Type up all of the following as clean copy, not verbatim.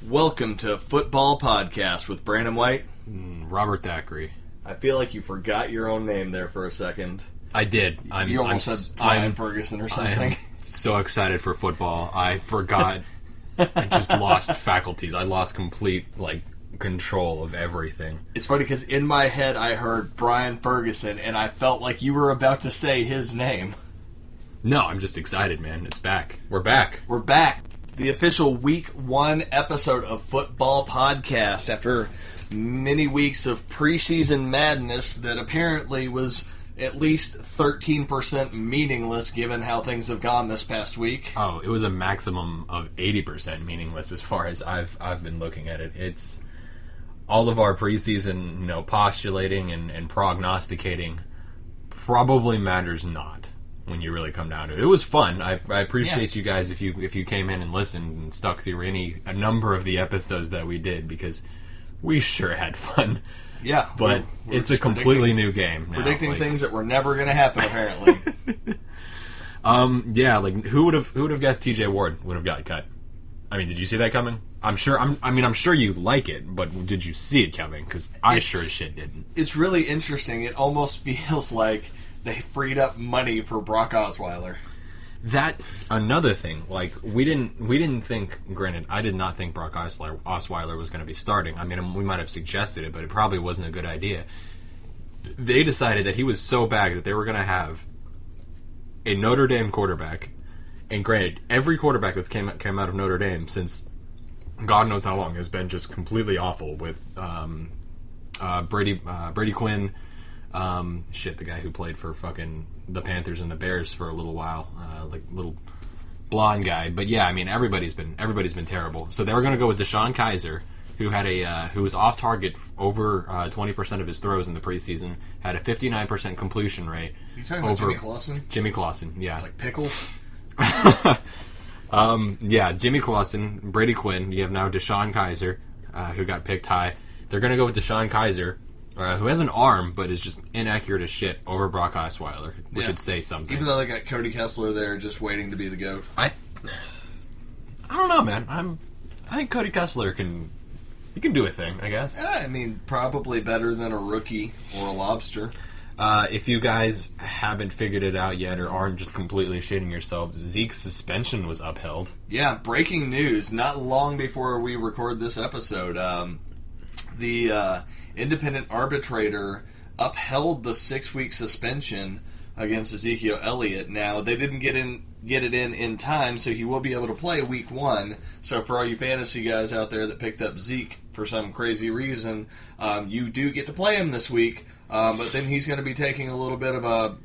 Welcome to Football Podcast with Brandon White. Robert Thackrey. I feel like you forgot your own name there for a second. I did. You almost said Brian Ferguson or something. I'm so excited for football. I forgot. I just lost faculties. I lost complete, control of everything. It's funny because in my head I heard Brian Ferguson and I felt like you were about to say his name. No, I'm just excited, man. It's back. We're back. We're back. The official Week 1 episode of Football Podcast after many weeks of preseason madness that apparently was at least 13% meaningless given how things have gone this past week. Oh, it was a maximum of 80% meaningless as far as I've been looking at it. It's all of our preseason, postulating and prognosticating probably matters not when you really come down to it. It was fun. I appreciate you guys if you came in and listened and stuck through a number of the episodes that we did, because we sure had fun. Yeah, but it's a completely new game now. Predicting things that were never going to happen, apparently. Who would have guessed T.J. Ward would have got cut? I mean, did you see that coming? I'm sure you like it, but did you see it coming? Because I sure as shit didn't. It's really interesting. It almost feels like they freed up money for Brock Osweiler. That another thing. We didn't think. Granted, I did not think Brock Osweiler was going to be starting. I mean, we might have suggested it, but it probably wasn't a good idea. They decided that he was so bad that they were going to have a Notre Dame quarterback. And granted, every quarterback that's came out of Notre Dame since God knows how long has been just completely awful. With Brady Quinn. The guy who played for fucking the Panthers and the Bears for a little while, little blonde guy. But yeah, I mean everybody's been terrible. So they were going to go with Deshaun Kaiser, who had who was off target over 20% of his throws in the preseason, had a 59% completion rate. You talking about Jimmy Clausen? Jimmy Clausen, yeah. It's like pickles. Jimmy Clausen, Brady Quinn. You have now Deshaun Kaiser, who got picked high. They're going to go with Deshaun Kaiser, who has an arm but is just inaccurate as shit, over Brock Osweiler, which should say something. Even though they got Cody Kessler there just waiting to be the GOAT. I don't know, man. I think Cody Kessler can do a thing, I guess. Yeah, I mean, probably better than a rookie or a lobster. If you guys haven't figured it out yet or aren't just completely shitting yourselves, Zeke's suspension was upheld. Yeah, breaking news. Not long before we record this episode, the independent arbitrator upheld the 6-week suspension against Ezekiel Elliot. Now, they didn't get it in time, so he will be able to play Week 1. So for all you fantasy guys out there that picked up Zeke for some crazy reason, you do get to play him this week. But then he's going to be taking a little bit of a,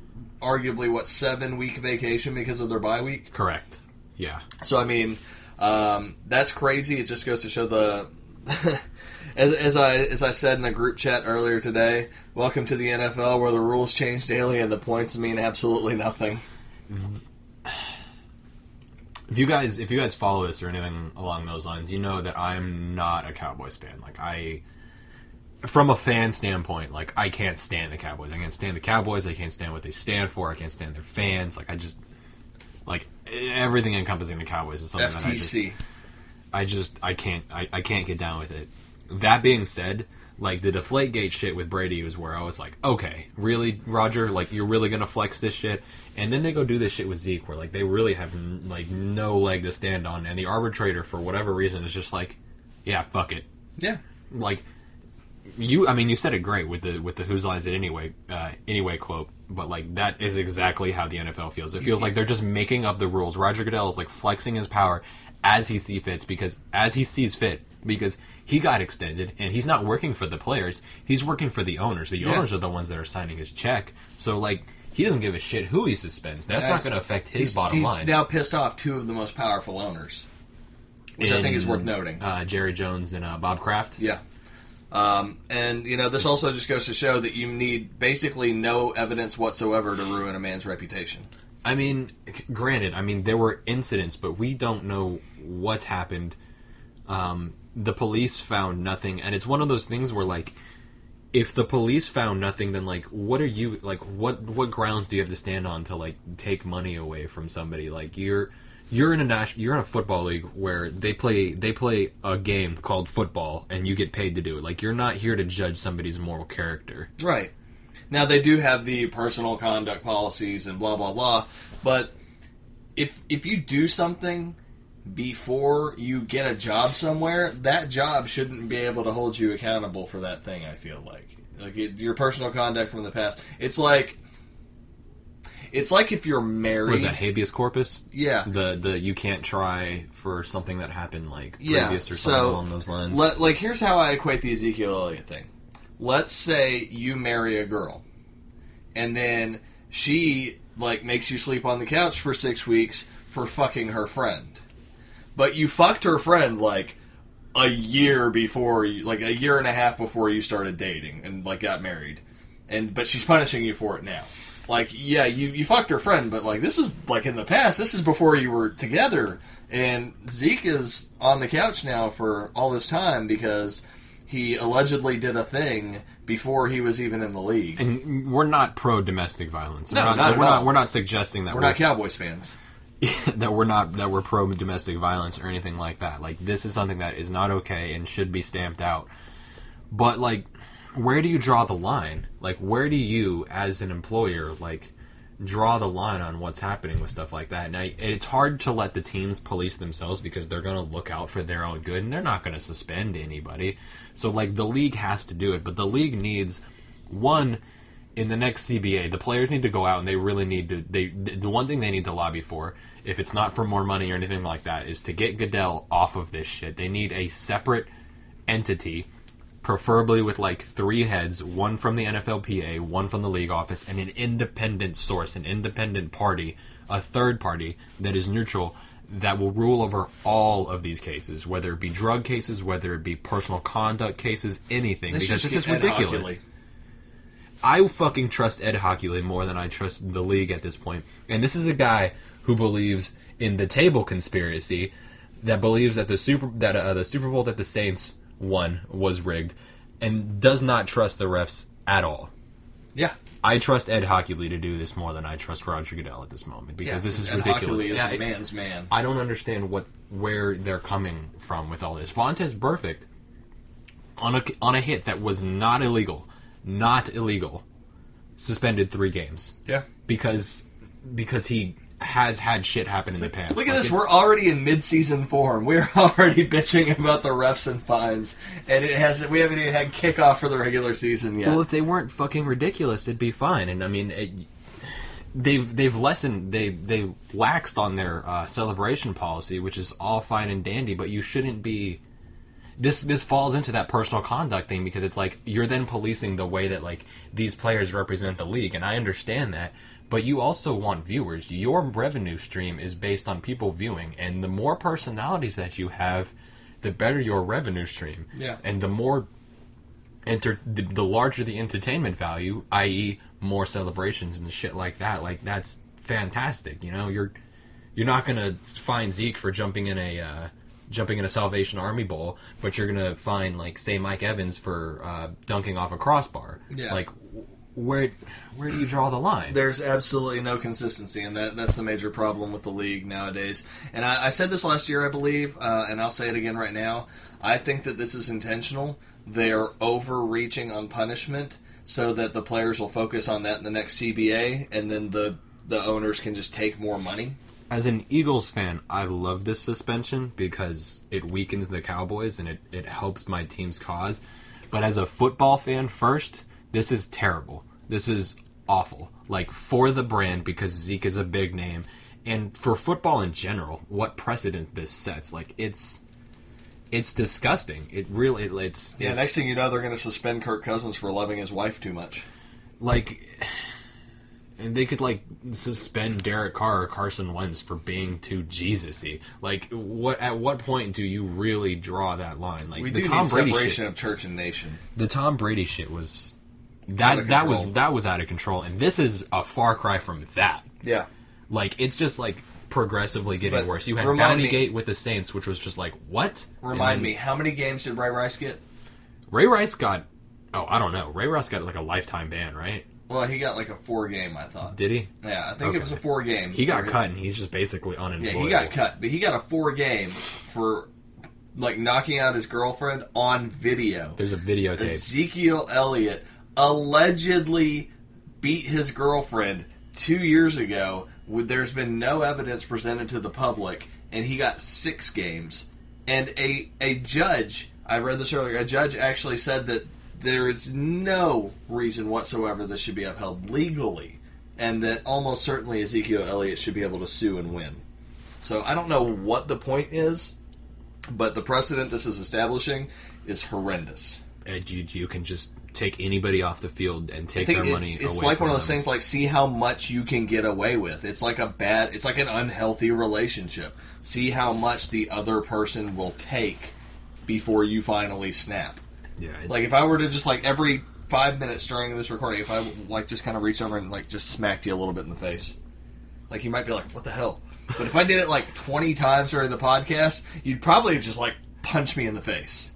arguably, 7-week vacation because of their bye week? Correct. Yeah. So, I mean, that's crazy. It just goes to show the... As I said in a group chat earlier today, welcome to the NFL where the rules change daily and the points mean absolutely nothing. If you guys follow this or anything along those lines, you know that I'm not a Cowboys fan. From a fan standpoint, I can't stand the Cowboys. I can't stand the Cowboys. I can't stand what they stand for. I can't stand their fans. Everything encompassing the Cowboys is something FTC. that I can't get down with it. That being said, the Deflategate shit with Brady was where I was like, okay, really, Roger? You're really going to flex this shit? And then they go do this shit with Zeke where, they really have, no leg to stand on. And the arbitrator, for whatever reason, is just yeah, fuck it. Yeah. You said it great with the "Whose Line Is It Anyway" quote, but that is exactly how the NFL feels. It feels like they're just making up the rules. Roger Goodell is flexing his power as he sees fit because he got extended and he's not working for the players. He's working for the owners. The owners are the ones that are signing his check. So he doesn't give a shit who he suspends. That's not going to affect his bottom line. He's now pissed off 2 of the most powerful owners, which I think is worth noting. Jerry Jones and Bob Kraft. Yeah. And, this also just goes to show that you need basically no evidence whatsoever to ruin a man's reputation. I mean, granted, there were incidents, but we don't know what's happened. The police found nothing, and it's one of those things where, if the police found nothing, then, what are you, what grounds do you have to stand on to, take money away from somebody? you're in a football league where they play a game called football, and you get paid to do it. Like, you're not here to judge somebody's moral character. Right. Now, they do have the personal conduct policies and blah, blah, blah, but if you do something before you get a job somewhere, that job shouldn't be able to hold you accountable for that thing, I feel like. Your personal conduct from the past. It's like if you're married. Was that habeas corpus? Yeah. The you can't try for something that happened previous or something along those lines. Here's how I equate the Ezekiel Elliot thing. Let's say you marry a girl, and then she makes you sleep on the couch for 6 weeks for fucking her friend. But you fucked her friend a year before, a year and a half before you started dating and got married, but she's punishing you for it now. You fucked her friend, but this is in the past. This is before you were together, and Zeke is on the couch now for all this time because he allegedly did a thing before he was even in the league. And we're not pro domestic violence. No, not at all. We're not suggesting that we're not Cowboys fans. that we're pro domestic violence or anything like that. This is something that is not okay and should be stamped out. But where do you draw the line? Where do you, as an employer, draw the line on what's happening with stuff like that? Now, it's hard to let the teams police themselves because they're going to look out for their own good, and they're not going to suspend anybody. So, the league has to do it, but the league needs, one, in the next CBA, the players need to go out and they really need to, the one thing they need to lobby for, if it's not for more money or anything like that, is to get Goodell off of this shit. They need a separate entity, preferably with 3 heads, one from the NFLPA, one from the league office, and an independent source, an independent party, a third party that is neutral, that will rule over all of these cases, whether it be drug cases, whether it be personal conduct cases, anything, because this is ridiculous. I fucking trust Ed Hockley more than I trust the league at this point. And this is a guy who believes in the table conspiracy, that believes that the Super Bowl that the Saints won was rigged, and does not trust the refs at all. Yeah. I trust Ed Hockley to do this more than I trust Roger Goodell at this moment, because this is ridiculous. Ed Hockley is a man's man. I don't understand where they're coming from with all this. Vontez Burfict, on a hit that was not illegal, suspended 3 games. Yeah. Because he has had shit happen in the past. Look at this. We're already in mid-season form. We're already bitching about the refs and fines, and we haven't even had kickoff for the regular season yet. Well, if they weren't fucking ridiculous, it'd be fine. And I mean, they've laxed on their celebration policy, which is all fine and dandy. But you shouldn't be. This falls into that personal conduct thing, because it's you're then policing the way that these players represent the league, and I understand that. But you also want viewers. Your revenue stream is based on people viewing, and the more personalities that you have, the better your revenue stream. Yeah. And the more the larger the entertainment value, i.e., more celebrations and shit like that. That's fantastic. You're not gonna find Zeke for jumping in a Salvation Army bowl, but you're gonna find say Mike Evans for dunking off a crossbar. Yeah. Where do you draw the line? There's absolutely no consistency, and that's the major problem with the league nowadays. And I said this last year, I believe, and I'll say it again right now. I think that this is intentional. They're overreaching on punishment so that the players will focus on that in the next CBA, and then the owners can just take more money. As an Eagles fan, I love this suspension because it weakens the Cowboys and it helps my team's cause. But as a football fan first, this is terrible. This is awful. For the brand, because Zeke is a big name, and for football in general, what precedent this sets. It's disgusting. It really, it's... Next thing you know, they're going to suspend Kirk Cousins for loving his wife too much. And they could, suspend Derek Carr or Carson Wentz for being too Jesus-y. At what point do you really draw that line? We do need separation of church and nation. The Tom Brady shit was... That was out of control, and this is a far cry from that. Yeah. It's just, progressively getting worse. You had Bountygate with the Saints, which was just what? Remind me, how many games did Ray Rice get? Ray Rice got... Oh, I don't know. Ray Rice got, a lifetime ban, right? Well, he got like a 4-game, I thought. Did he? Yeah, I think it was a 4-game. He got cut, and he's just basically unemployed. Yeah, he got cut, but he got a 4-game for like knocking out his girlfriend on video. There's a videotape. Ezekiel Elliot allegedly beat his girlfriend 2 years ago. There's been no evidence presented to the public, and he got 6 games. And a judge, I read this earlier, a judge actually said that there is no reason whatsoever this should be upheld legally, and that almost certainly Ezekiel Elliot should be able to sue and win. So I don't know what the point is, but the precedent this is establishing is horrendous. And you can just take anybody off the field and take their money away. It's like from one of those them. things, like, see how much you can get away with. It's like it's like an unhealthy relationship. See how much the other person will take before you finally snap. Yeah, like if I were to just like every 5 minutes during this recording, if I like just kind of reach over and like just smacked you a little bit in the face, like you might be like, "What the hell?" But if I did it like 20 times during the podcast, you'd probably just like punch me in the face.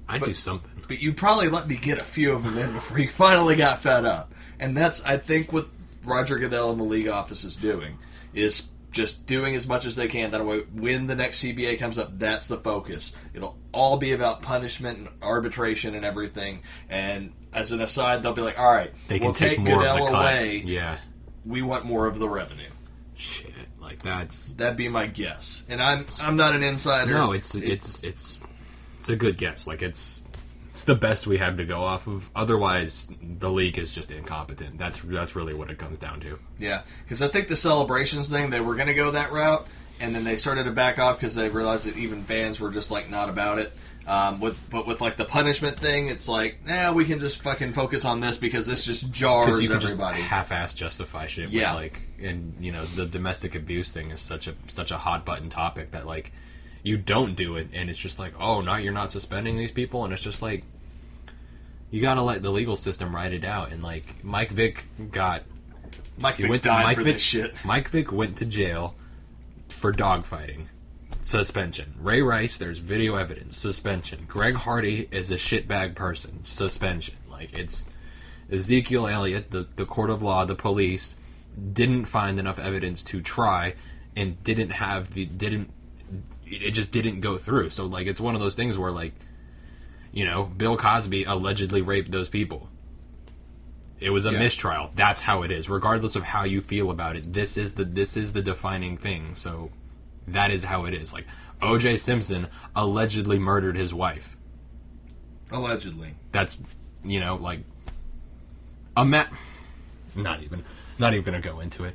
I'd do something. But you'd probably let me get a few of them in before you finally got fed up. And that's, I think, what Roger Goodell and the league office is doing, is just doing as much as they can. That way, when the next CBA comes up, that's the focus. It'll all be about punishment and arbitration and everything. And as an aside, they'll be like, all right, we'll take Goodell away. Yeah. We want more of the revenue. Shit, like that'd be my guess. And I'm not an insider. No, it's a good guess. Like it's the best we have to go off of. Otherwise, the league is just incompetent. That's really what it comes down to. Yeah, because I think the celebrations thing, they were going to go that route, and then they started to back off because they realized that even fans were just like not about it. But with like the punishment thing, it's like, we can just fucking focus on this because this just jars everybody. Because you can just half-ass justify shit. Yeah. With like, and you know, the domestic abuse thing is such a hot button topic that like. You don't do it, and it's just like, oh, no, you're not suspending these people, and it's just like, you gotta let the legal system ride it out. And like, Mike Vick died for this shit. Mike Vick went to jail for dogfighting, suspension. Ray Rice, there's video evidence, suspension. Greg Hardy is a shitbag person, suspension. Like, it's Ezekiel Elliot, the court of law, the police didn't find enough evidence to try, and it just didn't go through. So, like, it's one of those things where, like, you know, Bill Cosby allegedly raped those people. It was a mistrial. That's how it is. Regardless of how you feel about it, this is the defining thing. So, that is how it is. Like, O.J. Simpson allegedly murdered his wife. Allegedly. That's, you know, like, not even gonna go into it.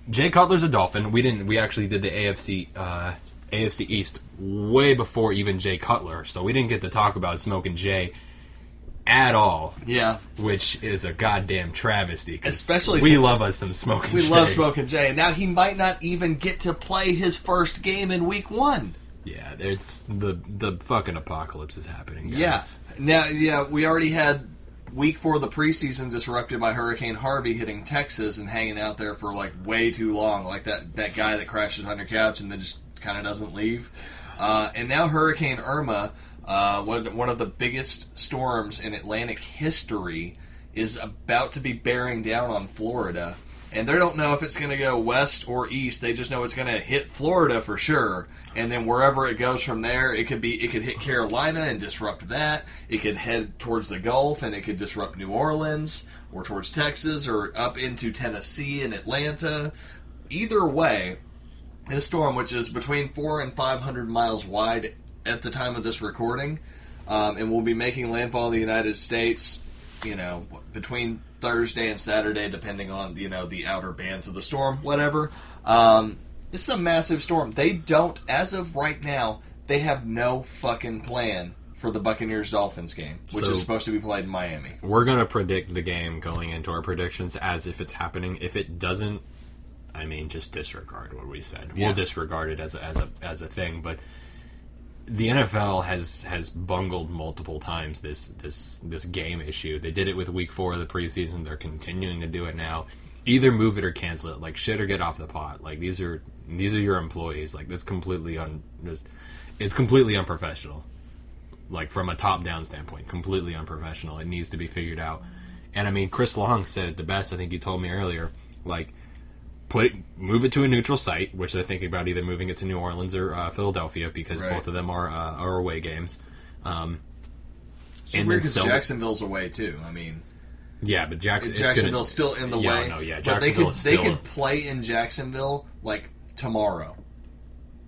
Jay Cutler's a Dolphin. We actually did the AFC East way before even Jay Cutler, so we didn't get to talk about Smoking Jay at all. Yeah. Which is a goddamn travesty. Especially we love us some Smoking Jay. We love Smoking Jay, and now he might not even get to play his first game in Week 1. Yeah, it's the fucking apocalypse is happening, guys. Yes. Now, we already had Week 4 of the preseason disrupted by Hurricane Harvey hitting Texas and hanging out there for like way too long, like that guy that crashes on your couch and then just kind of doesn't leave. And now Hurricane Irma, one of the biggest storms in Atlantic history, is about to be bearing down on Florida. And they don't know if it's going to go west or east. They just know it's going to hit Florida for sure. And then wherever it goes from there, it could hit Carolina and disrupt that. It could head towards the Gulf and it could disrupt New Orleans or towards Texas or up into Tennessee and Atlanta. Either way, this storm, which is between 400 and 500 miles wide at the time of this recording, and will be making landfall in the United States, you know, between Thursday and Saturday, depending on, you know, the outer bands of the storm, whatever. This is a massive storm. They don't, as of right now, they have no fucking plan for the Buccaneers-Dolphins game, which is supposed to be played in Miami. We're going to predict the game going into our predictions as if it's happening. If it doesn't, I mean, just disregard what we said. Yeah. We'll disregard it as a thing, but the NFL has bungled multiple times this game issue. They did it with Week 4 of the preseason. They're continuing to do it now. Either move it or cancel it. Like, shit or get off the pot. Like, these are your employees. Like, that's completely it's completely unprofessional. Like, from a top-down standpoint, completely unprofessional. It needs to be figured out. And I mean, Chris Long said it the best. I think he told me earlier, like, move it to a neutral site, which they're thinking about either moving it to New Orleans or Philadelphia, because both of them are away games. And then Jacksonville's away too. I mean, yeah, but Jacksonville's still in the way. No, yeah, but they could play in Jacksonville like tomorrow,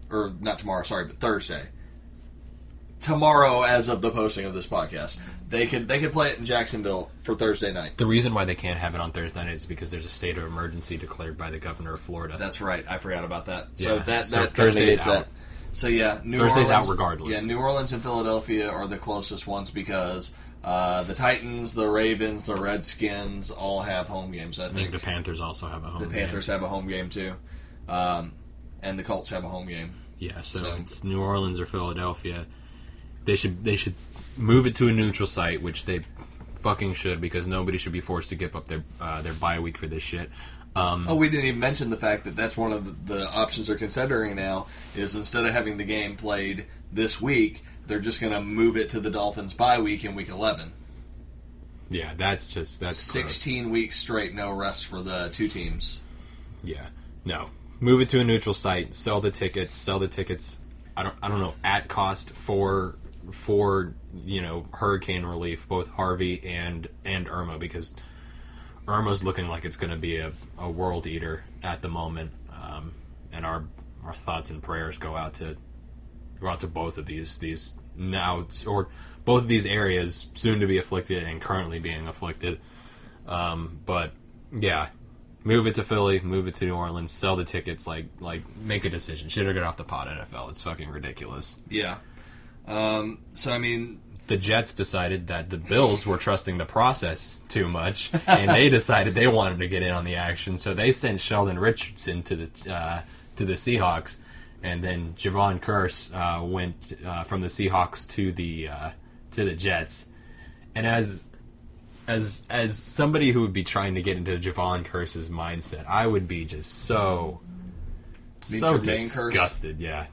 or not tomorrow. Sorry, but Thursday. Tomorrow, as of the posting of this podcast, they could play it in Jacksonville for Thursday night. The reason why they can't have it on Thursday night is because there's a state of emergency declared by the governor of Florida. That's right. I forgot about that. Yeah. So Thursday's out. That. So yeah, Thursday's out regardless. Yeah, New Orleans and Philadelphia are the closest ones because the Titans, the Ravens, the Redskins all have home games. I think the Panthers also have a home game. The Panthers have a home game too, and the Colts have a home game. Yeah, so it's New Orleans or Philadelphia. They should move it to a neutral site, which they fucking should, because nobody should be forced to give up their bye week for this shit. We didn't even mention the fact that that's one of the options they're considering now, is instead of having the game played this week, they're just going to move it to the Dolphins' bye week in week 11. Yeah, that's 16 gross. Weeks straight, no rest for the two teams. Yeah, no. Move it to a neutral site. Sell the tickets. I don't know, at cost for hurricane relief, both Harvey and Irma, because Irma's looking like it's going to be a world eater at the moment, and our thoughts and prayers go out to both of these now, or both of these areas soon to be afflicted and currently being afflicted. But yeah, move it to Philly, move it to New Orleans, sell the tickets, like make a decision. Shit or get off the pot, NFL. It's fucking ridiculous. Yeah. So I mean, the Jets decided that the Bills were trusting the process too much, and they decided they wanted to get in on the action. So they sent Sheldon Richardson to the Seahawks, and then Javon Curse went from the Seahawks to the Jets. And as somebody who would be trying to get into Javon Curse's mindset, I would be just so disgusted. Yeah.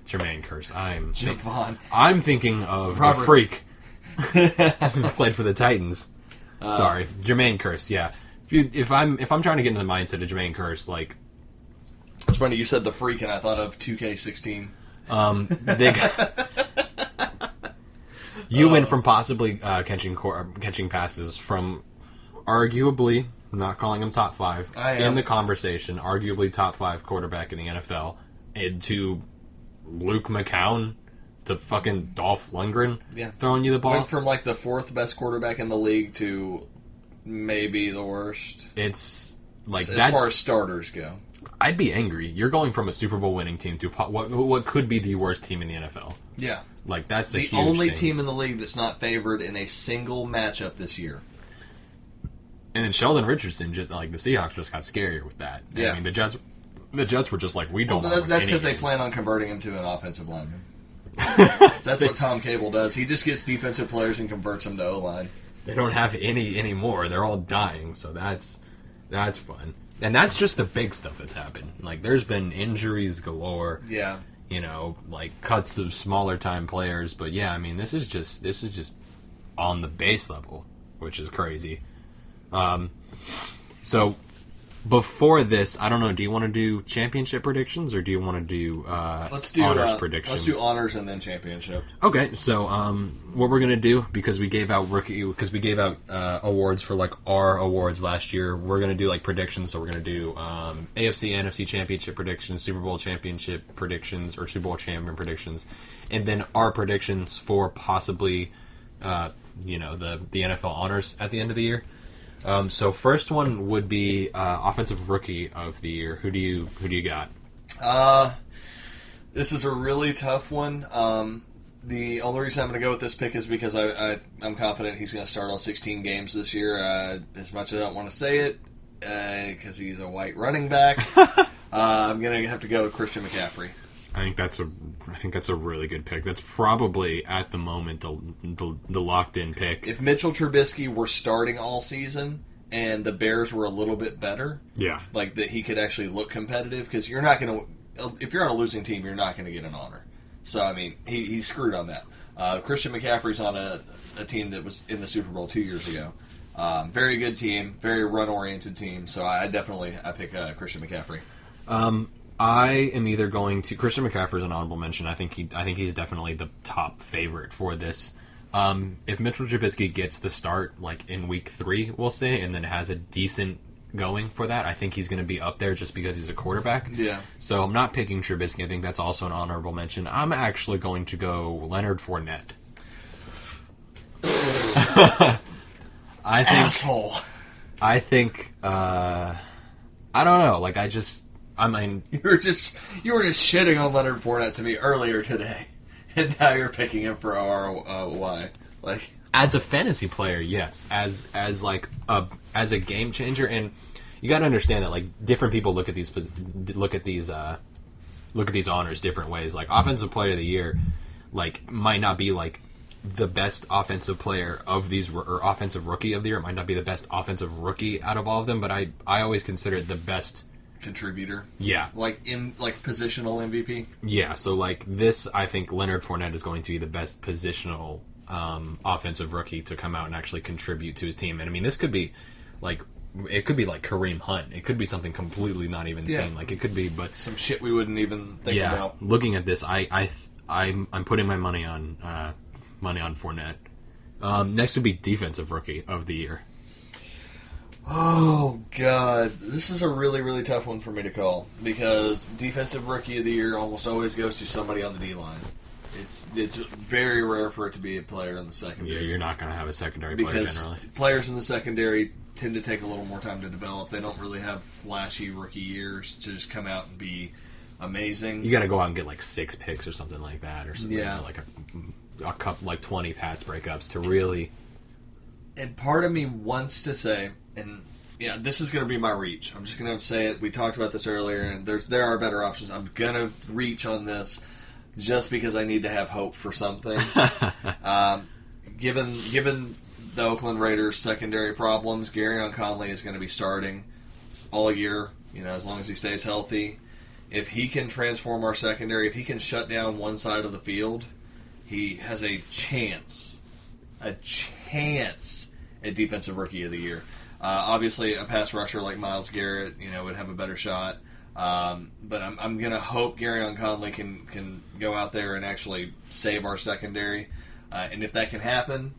Jermaine Curse. I'm thinking of a freak who played for the Titans. Sorry, Jermaine Curse. Yeah, if I'm trying to get into the mindset of Jermaine Curse, like, it's funny you said the freak, and I thought of 2K16. You went from possibly catching passes from arguably, I'm not calling him top 5 in the conversation, arguably top 5 quarterback in the NFL, into Luke McCown to fucking Dolph Lundgren throwing you the ball. Went from like the 4th best quarterback in the league to maybe the worst. It's like, as far as starters go. I'd be angry. You're going from a Super Bowl winning team to what could be the worst team in the NFL. Yeah. Like, that's the only team in the league that's not favored in a single matchup this year. And then Sheldon Richardson, just like, the Seahawks just got scarier with that. Yeah. I mean, the Jets were just like, we don't want that's because they plan on converting him to an offensive lineman. That's what Tom Cable does. He just gets defensive players and converts them to O-line. They don't have any anymore. They're all dying, so that's fun. And that's just the big stuff that's happened. Like, there's been injuries galore. Yeah. Like cuts of smaller time players. But yeah, I mean, this is just on the base level, which is crazy. So before this, I don't know, do you want to do championship predictions, or do you want to do honors predictions? Let's do honors and then championship. Okay, so what we're gonna do, because we gave out awards for like our awards last year, we're gonna do like predictions. So we're gonna do AFC, NFC championship predictions, Super Bowl championship predictions, or Super Bowl champion predictions, and then our predictions for possibly the NFL honors at the end of the year. So first one would be offensive rookie of the year. Who do you got? This is a really tough one. The only reason I'm going to go with this pick is because I'm confident he's going to start all 16 games this year. As much as I don't want to say it, because he's a white running back, I'm going to have to go with Christian McCaffrey. I think that's a really good pick. That's probably at the moment the locked in pick. If Mitchell Trubisky were starting all season and the Bears were a little bit better, like that, he could actually look competitive, because you're not going to, if you're on a losing team, you're not going to get an honor. So I mean, he's screwed on that. Christian McCaffrey's on a team that was in the Super Bowl 2 years ago. Very good team, very run-oriented team. So I pick Christian McCaffrey. I am either going to Christian McCaffrey is an honorable mention. I think he's definitely the top favorite for this. If Mitchell Trubisky gets the start like in week 3, we'll say, and then has a decent going for that, I think he's going to be up there just because he's a quarterback. Yeah. So I'm not picking Trubisky. I think that's also an honorable mention. I'm actually going to go Leonard Fournette. Asshole. I think. I don't know. Like I mean, you were just shitting on Leonard Fournette to me earlier today, and now you're picking him for ROI. Like, as a fantasy player, yes. As a game changer, and you got to understand that like different people look at these honors different ways. Like offensive player of the year, like might not be like the best offensive player of these, or offensive rookie of the year. It might not be the best offensive rookie out of all of them, but I always consider it the best contributor. Yeah. Like positional MVP. Yeah, so like this, I think Leonard Fournette is going to be the best positional offensive rookie to come out and actually contribute to his team. And I mean, this could be like, it could be like Kareem Hunt. It could be something completely not even sane. Like it could be, but some shit we wouldn't even think about. Looking at this, I'm putting my money on Fournette. Next would be defensive rookie of the year. Oh, God. This is a really, really tough one for me to call because defensive rookie of the year almost always goes to somebody on the D-line. It's very rare for it to be a player in the secondary. Yeah, you're not going to have a secondary player generally. Players in the secondary tend to take a little more time to develop. They don't really have flashy rookie years to just come out and be amazing. You got to go out and get like 6 picks or something like that, or something, yeah, like a couple, like 20 pass breakups to really. And part of me wants to say, and yeah, this is going to be my reach. I'm just going to say it. We talked about this earlier, and there are better options. I'm going to reach on this just because I need to have hope for something. Given the Oakland Raiders' secondary problems, Garyon Conley is going to be starting all year. As long as he stays healthy. If he can transform our secondary, if he can shut down one side of the field, he has a chance at Defensive Rookie of the Year. Obviously, a pass rusher like Myles Garrett, would have a better shot. But I'm going to hope Garyon Conley can go out there and actually save our secondary. And if that can happen,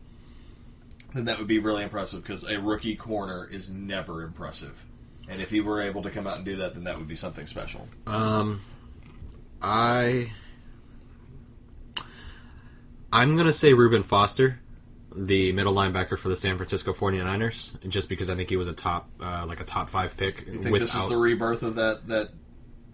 then that would be really impressive because a rookie corner is never impressive. And if he were able to come out and do that, then that would be something special. I'm going to say Reuben Foster, the middle linebacker for the San Francisco 49ers, just because I think he was a top 5 pick. You think this is the rebirth of that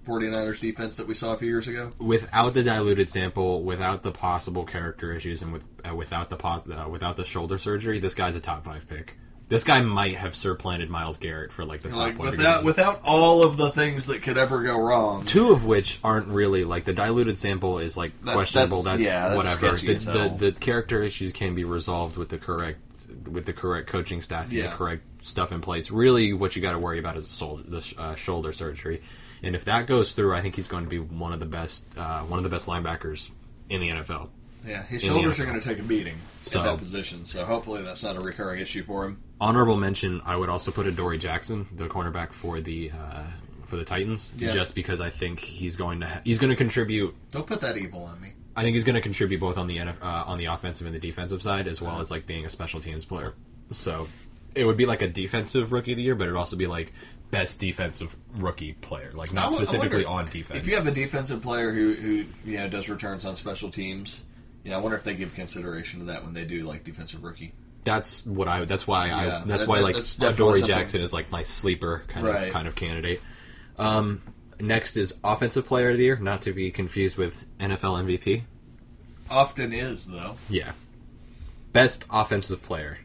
49ers defense that we saw a few years ago? Without the diluted sample, without the possible character issues, and without the shoulder surgery, this guy's a top 5 pick. This guy might have supplanted Myles Garrett for the top one. Without all of the things that could ever go wrong. 2 of which aren't really the diluted sample is questionable. That's whatever. The character issues can be resolved with the correct coaching staff and the correct stuff in place. Really, what you got to worry about is the shoulder surgery. And if that goes through, I think he's going to be one of the best linebackers in the NFL. Yeah, his shoulders are going to take a beating in that position, so hopefully that's not a recurring issue for him. Honorable mention, I would also put Adoree Jackson, the cornerback for the Titans, just because I think he's going to contribute. Don't put that evil on me. I think he's going to contribute both on the offensive and the defensive side, as well as being a special teams player. So it would be a defensive rookie of the year, but it would also be best defensive rookie player, not specifically on defense. If you have a defensive player who does returns on special teams. I wonder if they give consideration to that when they do defensive rookie. That's why Adoree Jackson is my sleeper kind of candidate. Next is offensive player of the year, not to be confused with NFL MVP. Often is though. Yeah. Best offensive player.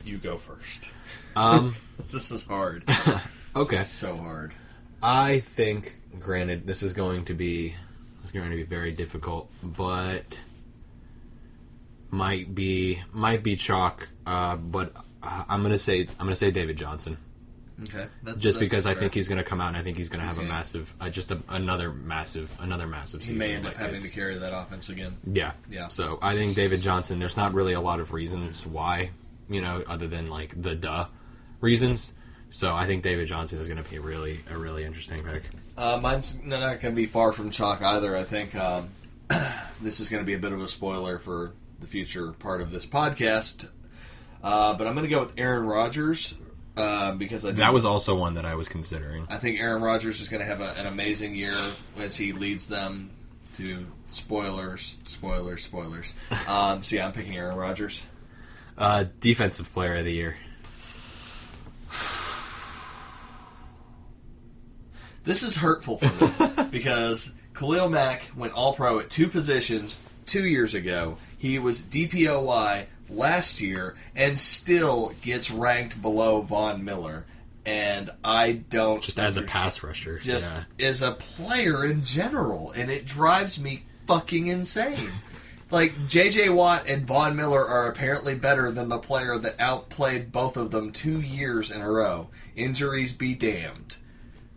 You go first. This is hard. Okay. So hard. I think, granted, this is going to be very difficult, but might be chalk. But I'm gonna say David Johnson. Okay, that's because I think he's going to come out and I think he's going to have a massive, another massive season. He may end up having to carry that offense again. Yeah. So I think David Johnson. There's not really a lot of reasons why other than like the reasons. So I think David Johnson is going to be a really interesting pick. Mine's not going to be far from chalk either. I think this is going to be a bit of a spoiler for the future part of this podcast. But I'm going to go with Aaron Rodgers because that was also one that I was considering. I think Aaron Rodgers is going to have an amazing year as he leads them to spoilers. So yeah, I'm picking Aaron Rodgers. Defensive player of the year. This is hurtful for me because Khalil Mack went all-pro at 2 positions 2 years ago. He was DPOY last year and still gets ranked below Von Miller. And I don't... Just as a pass rusher. Just as a player in general. And it drives me fucking insane. Like, J.J. Watt and Von Miller are apparently better than the player that outplayed both of them 2 years in a row. Injuries be damned.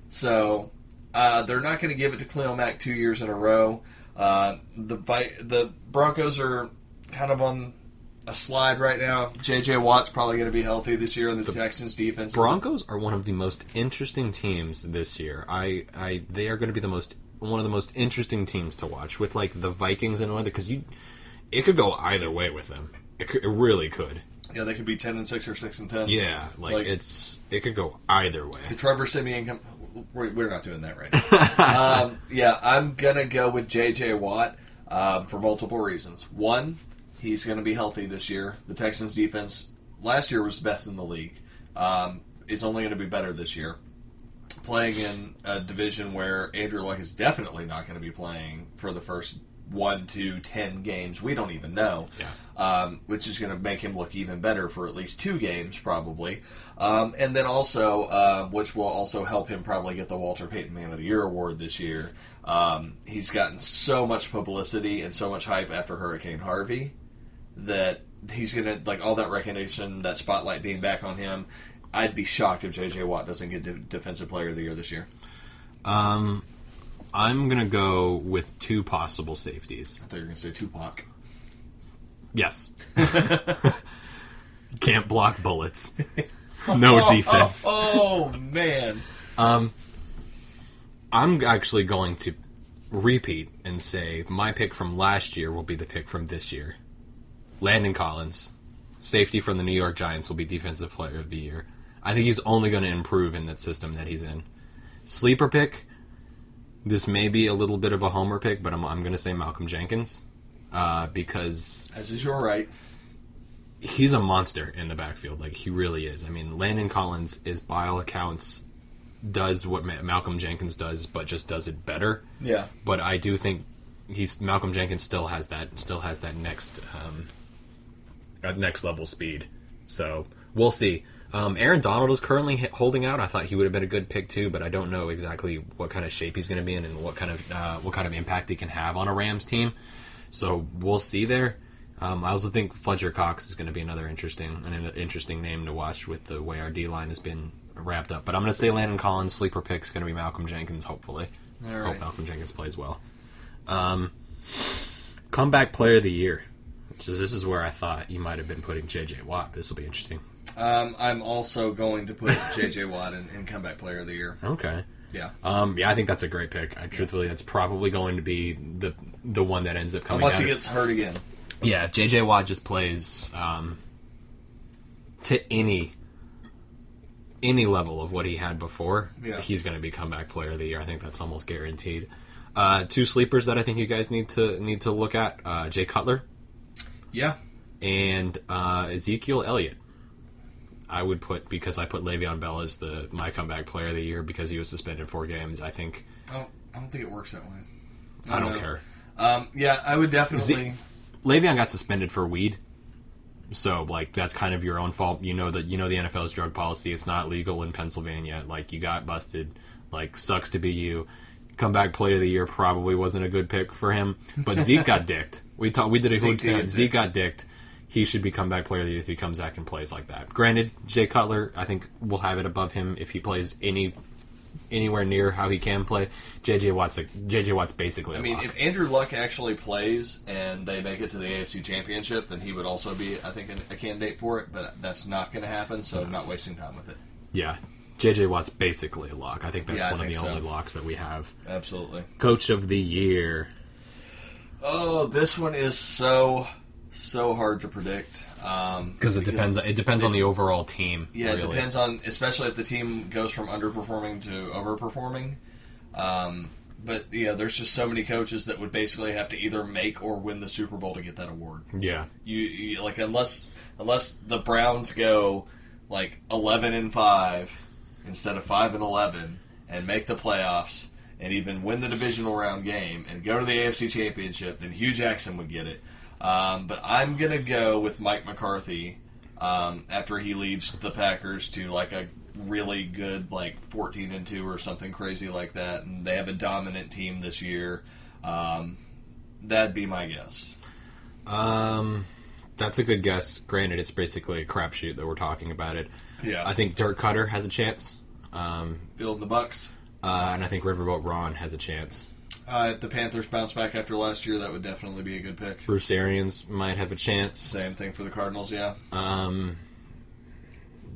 So, they're not going to give it to Khalil Mack 2 years in a row. The Broncos are kind of on a slide right now. J.J. Watt's probably going to be healthy this year, and the Texans defense. Broncos are one of the most interesting teams this year. They are going to be one of the most interesting teams to watch with like the Vikings and other because it could go either way with them. It really could. Yeah, they could be 10-6 or 6-10. Yeah, it could go either way. The Trevor Siemian. We're not doing that right now. Yeah, I'm going to go with J.J. Watt for multiple reasons. One, he's going to be healthy this year. The Texans' defense last year was best in the league. It's only going to be better this year. Playing in a division where Andrew Luck is definitely not going to be playing for the first 1 to 10 games. We don't even know. Yeah. Which is going to make him look even better for at least 2 games, probably. And then also, which will also help him probably get the Walter Payton Man of the Year award this year. He's gotten so much publicity and so much hype after Hurricane Harvey that he's going to, like, all that recognition, that spotlight being back on him. I'd be shocked if J.J. Watt doesn't get Defensive Player of the Year this year. I'm going to go with 2 possible safeties. I thought you were going to say Tupac. Yes. Can't block bullets. No defense. Oh, man. I'm actually going to repeat and say my pick from last year will be the pick from this year. Landon Collins, safety from the New York Giants, will be Defensive Player of the Year. I think he's only going to improve in that system that he's in. Sleeper pick, this may be a little bit of a homer pick, but I'm going to say Malcolm Jenkins because... As is your right. He's a monster in the backfield. Like, he really is. I mean, Landon Collins is, by all accounts, does what Malcolm Jenkins does, but just does it better. Yeah. But I do think Malcolm Jenkins still has that next level speed. So we'll see. Aaron Donald is currently holding out. I thought he would have been a good pick too, but I don't know exactly what kind of shape he's going to be in and what kind of impact he can have on a Rams team. So we'll see there. I also think Fletcher Cox is going to be another interesting name to watch with the way our D-line has been wrapped up. But I'm going to say Landon Collins' sleeper pick is going to be Malcolm Jenkins, hopefully. All right. Hope Malcolm Jenkins plays well. Comeback Player of the Year. This is where I thought you might have been putting J.J. Watt. This will be interesting. I'm also going to put J.J. Watt in Comeback Player of the Year. Okay. Yeah. I think that's a great pick. Truthfully, that's probably going to be the one that ends up coming Unless down. he gets hurt again. Yeah, if J.J. Watt just plays to any level of what he had before, he's going to be Comeback Player of the Year. I think that's almost guaranteed. 2 sleepers that I think you guys need to look at: Jay Cutler, and Ezekiel Elliot. I would put, because I put Le'Veon Bell as my Comeback Player of the Year because he was suspended 4 games. I don't think it works that way. I don't care. I would definitely. Le'Veon got suspended for weed, so that's kind of your own fault. You know the NFL's drug policy. It's not legal in Pennsylvania. You got busted. Sucks to be you. Comeback Player of the Year probably wasn't a good pick for him, but Zeke got dicked. We did a whole thing. Zeke got dicked. He should be Comeback Player of the Year if he comes back and plays like that. Granted, Jay Cutler, I think, will have it above him if he plays any anywhere near how he can play, J.J. Watt's basically a lock. if Andrew Luck actually plays and they make it to the AFC Championship, then he would also be, I think, a candidate for it, but that's not going to happen, so I'm not wasting time with it. Yeah. J.J. Watt's basically a lock. I think that's one of the only locks that we have. Absolutely. Coach of the Year. Oh, this one is so hard to predict. Because it depends on the overall team. Yeah, really. It depends on, especially if the team goes from underperforming to overperforming. But yeah, there's just so many coaches that would basically have to either make or win the Super Bowl to get that award. Yeah, you like unless the Browns go like 11-5 instead of 5-11 and make the playoffs and even win the divisional round game and go to the AFC Championship, then Hugh Jackson would get it. But I'm going to go with Mike McCarthy after he leads the Packers to like a really good like 14-2 or something crazy like that, and they have a dominant team this year. That'd be my guess. That's a good guess. Granted, it's basically a crapshoot that we're talking about it. Yeah. I think Dirk Cutter has a chance. Building the Bucks. And I think Riverboat Ron has a chance. If the Panthers bounce back after last year, that would definitely be a good pick. Bruce Arians might have a chance. Same thing for the Cardinals, yeah.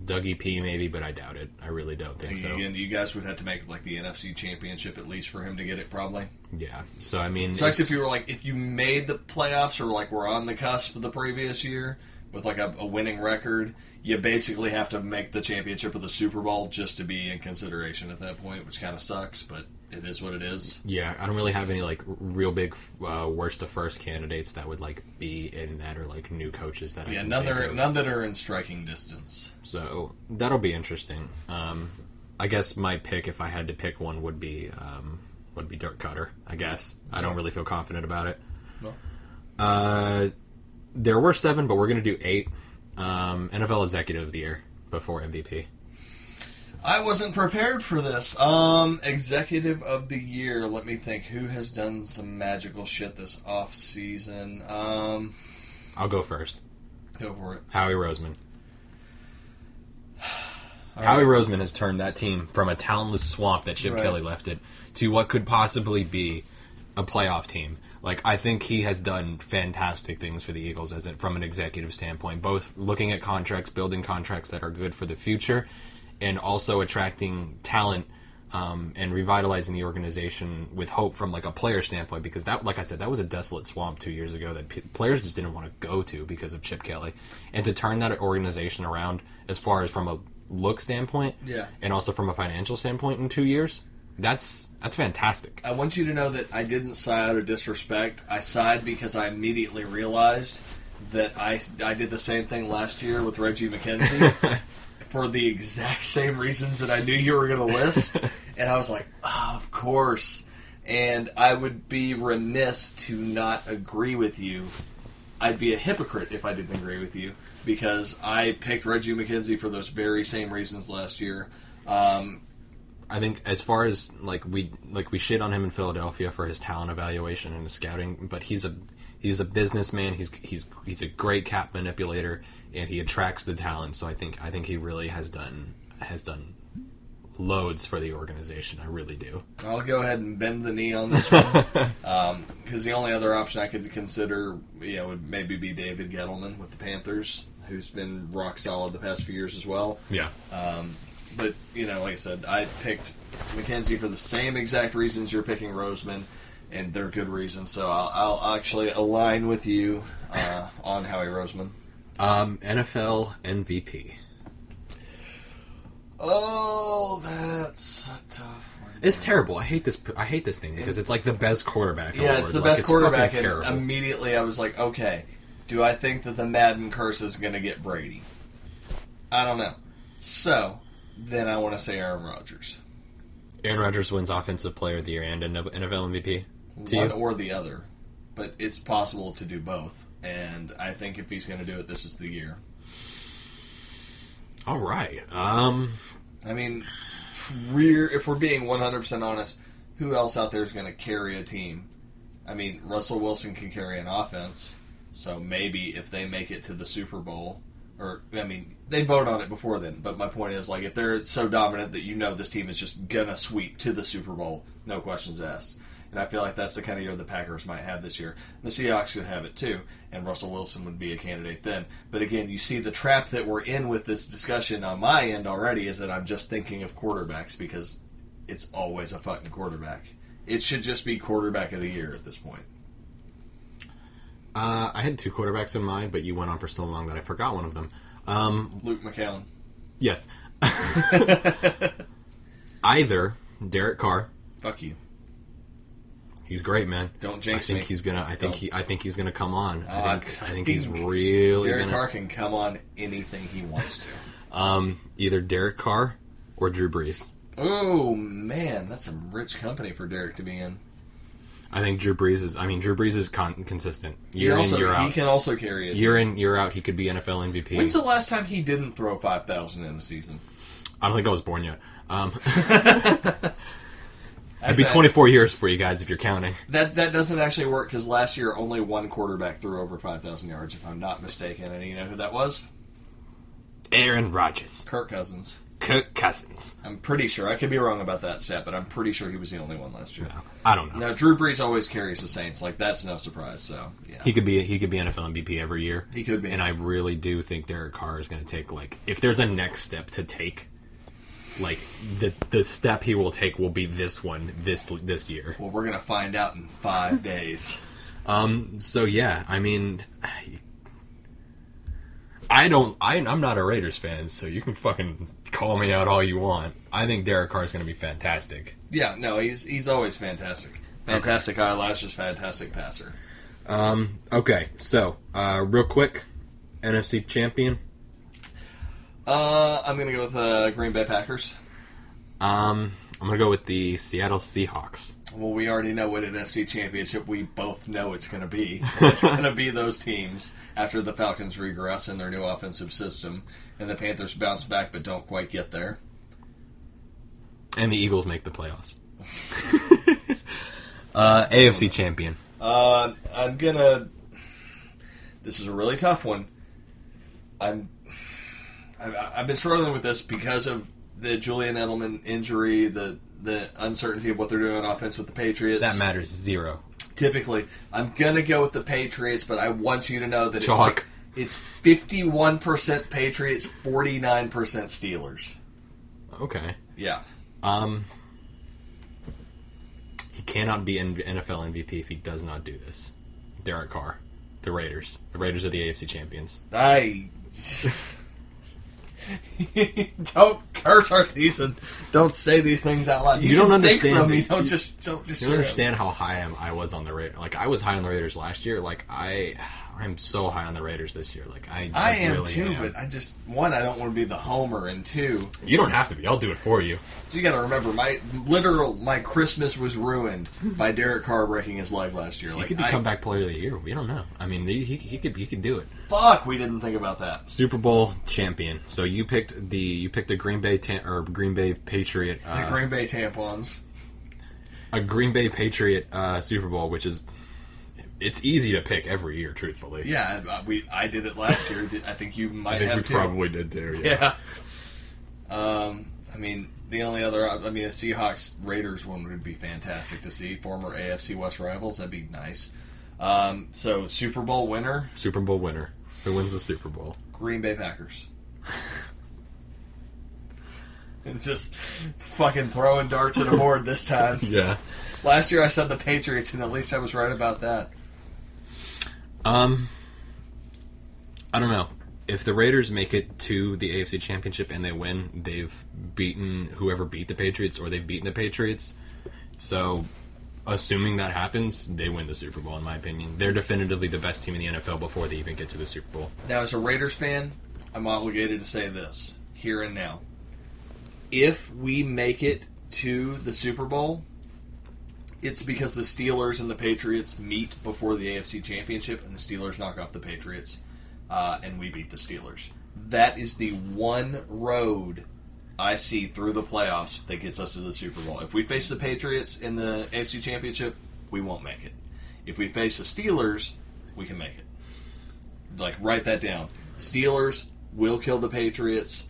Dougie P maybe, but I doubt it. I really don't think so. Again, you guys would have to make like the NFC Championship at least for him to get it, probably. Yeah. So I mean, it sucks if you were like if you made the playoffs or like were on the cusp of the previous year with like a winning record. You basically have to make the championship of the Super Bowl just to be in consideration at that point, which kind of sucks, but it is what it is. Yeah, I don't really have any like real big worst to first candidates that would like be in that, or like new coaches that I can think of. None that are in striking distance. So that'll be interesting. I guess my pick, if I had to pick one, would be Dirk Cutter. I guess I don't really feel confident about it. No. There were 7, but we're going to do 8. NFL Executive of the Year before MVP. I wasn't prepared for this. Executive of the Year. Let me think. Who has done some magical shit this off season? I'll go first. Go for it. Howie Roseman. Howie Roseman has turned that team from a talentless swamp that Chip Kelly left it to what could possibly be a playoff team. Like, I think he has done fantastic things for the Eagles from an executive standpoint, both looking at contracts, building contracts that are good for the future, and also attracting talent and revitalizing the organization with hope from like a player standpoint. Because that, like I said, that was a desolate swamp 2 years ago that players just didn't want to go to because of Chip Kelly. And to turn that organization around as far as from a look standpoint, and also from a financial standpoint in 2 years, that's fantastic. I want you to know that I didn't sigh out of disrespect. I sighed because I immediately realized that I did the same thing last year with Reggie McKenzie for the exact same reasons that I knew you were going to list. And I was like, oh, of course. And I would be remiss to not agree with you. I'd be a hypocrite if I didn't agree with you, because I picked Reggie McKenzie for those very same reasons last year. I think as far as we shit on him in Philadelphia for his talent evaluation and his scouting, but he's a businessman. He's a great cap manipulator, and he attracts the talent. So I think he really has done loads for the organization. I really do. I'll go ahead and bend the knee on this one, because the only other option I could consider, would maybe be David Gettleman with the Panthers, who's been rock solid the past few years as well. Yeah. But, like I said, I picked McKenzie for the same exact reasons you're picking Roseman, and they're good reasons. So I'll actually align with you on Howie Roseman. NFL MVP. Oh, that's a tough one. It's terrible. I hate this thing because it's like the best quarterback. Yeah, award. It's the best quarterback. And terrible. Immediately I was like, okay, do I think that the Madden curse is going to get Brady? I don't know. So then I want to say Aaron Rodgers. Aaron Rodgers wins Offensive Player of the Year and NFL MVP? One or the other. But it's possible to do both. And I think if he's going to do it, this is the year. All right. I mean, if we're being 100% honest, who else out there is going to carry a team? I mean, Russell Wilson can carry an offense. So maybe if they make it to the Super Bowl, Or, I mean, they vote on it before then, but my point is, like, if they're so dominant that you know this team is just gonna sweep to the Super Bowl, no questions asked. And I feel like that's the kind of year the Packers might have this year. The Seahawks could have it too, and Russell Wilson would be a candidate then. But again, you see the trap that we're in with this discussion on my end already is that I'm just thinking of quarterbacks because it's always a fucking quarterback. It should just be quarterback of the year at this point. I had 2 quarterbacks in mind, but you went on for so long that I forgot one of them. Luke McCown. Yes. Either Derek Carr. Fuck you. He's great, man. Don't jinx me. I think he's gonna come on. I think he's really. Derek Carr can come on anything he wants to. Either Derek Carr or Drew Brees. Oh man, that's some rich company for Derek to be in. I think Drew Brees is consistent. Year in, year out. He can also carry it. Year in, year out, he could be NFL MVP. When's the last time he didn't throw 5,000 in a season? I don't think I was born yet. It'd be 24 years for you guys if you're counting. That doesn't actually work because last year only one quarterback threw over 5,000 yards, if I'm not mistaken. And you know who that was? Aaron Rodgers. Kirk Cousins. I'm pretty sure. I could be wrong about that stat, but I'm pretty sure he was the only one last year. No, I don't know. Now, Drew Brees always carries the Saints. Like, that's no surprise. So, yeah. He could be NFL MVP every year. He could be. And I really do think Derek Carr is going to take, like, if there's a next step to take, like, the step he will take will be this one this year. Well, we're going to find out in 5 days. So, yeah, I mean, I'm not a Raiders fan, so you can fucking call me out all you want. I think Derek Carr is going to be fantastic. Yeah, no, he's always fantastic. Fantastic eyelashes, fantastic passer. Okay, so real quick, NFC champion. I'm going to go with Green Bay Packers. I'm going to go with the Seattle Seahawks. Well, we already know what NFC championship we both know it's going to be. It's going to be those teams after the Falcons regress in their new offensive system, and the Panthers bounce back but don't quite get there. And the Eagles make the playoffs. AFC champion. I'm going to... This is a really tough one. I've been struggling with this because of the Julian Edelman injury, the uncertainty of what they're doing on offense with the Patriots. That matters zero. Typically. I'm going to go with the Patriots, but I want you to know that Chalk. it's 51% Patriots, 49% Steelers. Okay. Yeah. He cannot be NFL MVP if he does not do this. Derek Carr. The Raiders. The Raiders are the AFC champions. Don't curse our season. Don't say these things out loud. You don't understand. Don't just. You don't understand how high I was on the Raiders. Like, I was high on the Raiders last year. Like, I'm so high on the Raiders this year. Like, I am really too. am. But I just, one, I don't want to be the homer, and two, you don't have to be. I'll do it for you. So you got to remember, my Christmas was ruined by Derek Carr breaking his leg last year. He could be comeback player of the year. We don't know. I mean, he could do it. Fuck, we didn't think about that. Super Bowl champion. So you picked a Green Bay Green Bay Patriot. The Green Bay tampons. A Green Bay Patriot Super Bowl, which is it's easy to pick every year. Truthfully, yeah, I did it last year. I think you might have too. Probably did too. Yeah. I mean, the only other, a Seahawks Raiders one would be fantastic to see. Former AFC West rivals, that'd be nice. So Super Bowl winner. Who wins the Super Bowl? Green Bay Packers. And just fucking throwing darts at a board this time. Yeah. Last year I said the Patriots, and at least I was right about that. I don't know. If the Raiders make it to the AFC Championship and they win, they've beaten whoever beat the Patriots, or they've beaten the Patriots. So, assuming that happens, they win the Super Bowl, in my opinion. They're definitively the best team in the NFL before they even get to the Super Bowl. Now, as a Raiders fan, I'm obligated to say this, here and now. If we make it to the Super Bowl, it's because the Steelers and the Patriots meet before the AFC Championship, and the Steelers knock off the Patriots, and we beat the Steelers. That is the one road I see through the playoffs that gets us to the Super Bowl. If we face the Patriots in the AFC Championship, we won't make it. If we face the Steelers, we can make it. Like, write that down. Steelers, we'll kill the Patriots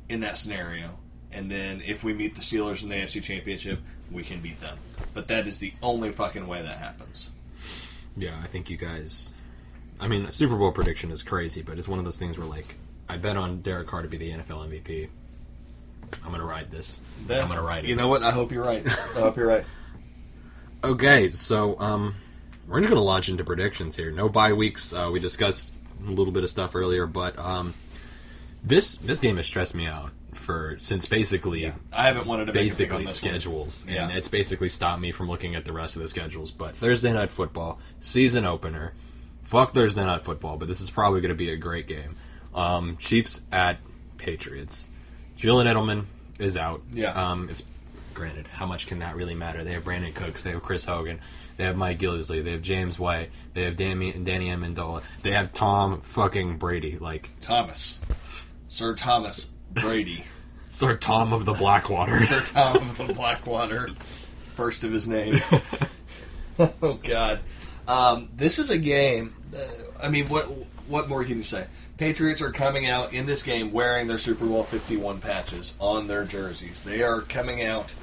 in that scenario. And then if we meet the Steelers in the AFC Championship, we can beat them. But that is the only fucking way that happens. Yeah, I think you guys... I mean, a Super Bowl prediction is crazy, but it's one of those things where, like, I bet on Derek Carr to be the NFL MVP. I'm going to ride this. I'm going to ride it. You know what? I hope you're right. I hope you're right. Okay, so we're just going to launch into predictions here. No bye weeks. We discussed a little bit of stuff earlier, but this game has stressed me out since basically I haven't wanted to make a pick on this schedules, one. and it's basically stopped me from looking at the rest of the schedules. But Thursday Night Football, season opener. Fuck Thursday Night Football, but this is probably going to be a great game. Chiefs at Patriots. Julian Edelman is out. Yeah. It's granted, how much can that really matter? They have Brandon Cooks, they have Chris Hogan, they have Mike Gillisley, they have James White, they have Danny Amendola, they have Tom fucking Brady, Sir Thomas Brady. Sir Tom of the Blackwater. Sir Tom of the Blackwater. First of his name. Oh, God. This is a game. I mean, what more can you say? Patriots are coming out in this game wearing their Super Bowl 51 patches on their jerseys. They are coming out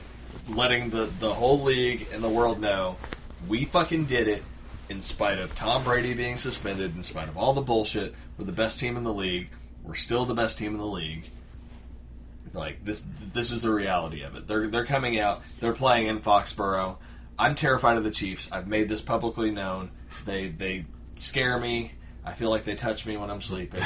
letting the whole league and the world know we fucking did it in spite of Tom Brady being suspended, in spite of all the bullshit. We're the best team in the league. We're still the best team in the league. Like, this is the reality of it. They're coming out. They're playing in Foxborough. I'm terrified of the Chiefs. I've made this publicly known. They scare me. I feel like they touch me when I'm sleeping.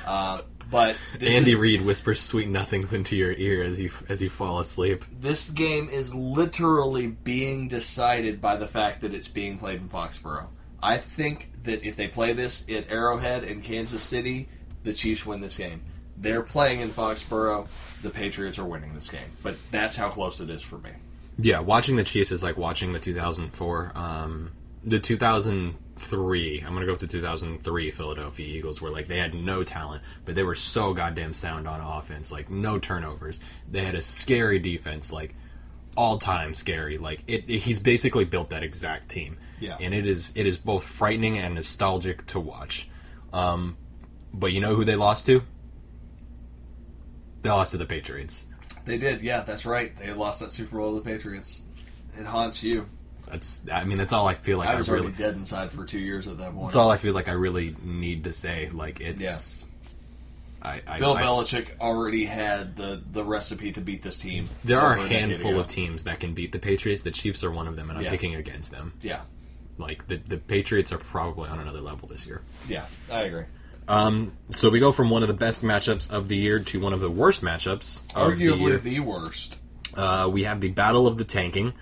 But Andy Reid whispers sweet nothings into your ear as you fall asleep. This game is literally being decided by the fact that it's being played in Foxborough. I think that if they play this at Arrowhead in Kansas City, the Chiefs win this game. They're playing in Foxborough. The Patriots are winning this game. But that's how close it is for me. Yeah, watching the Chiefs is like watching the 2004, the 2003, I'm going to go with the 2003 Philadelphia Eagles, where like they had no talent, but they were so goddamn sound on offense, like no turnovers. They had a scary defense, like all-time scary. Like he's basically built that exact team. Yeah. And it is both frightening and nostalgic to watch. But you know who they lost to? They lost to the Patriots. They did, yeah, that's right. They lost that Super Bowl to the Patriots. It haunts you. That's all I feel like. I was already dead inside for 2 years at that point. That's all I feel like I really need to say. Like, it's... Yeah. Bill Belichick already had the recipe to beat this team. There are a handful of teams that can beat the Patriots. The Chiefs are one of them, and I'm picking against them. Yeah. Like, the Patriots are probably on another level this year. Yeah, I agree. So we go from one of the best matchups of the year to one of the worst matchups of the year. Arguably the worst. We have the Battle of the Tanking.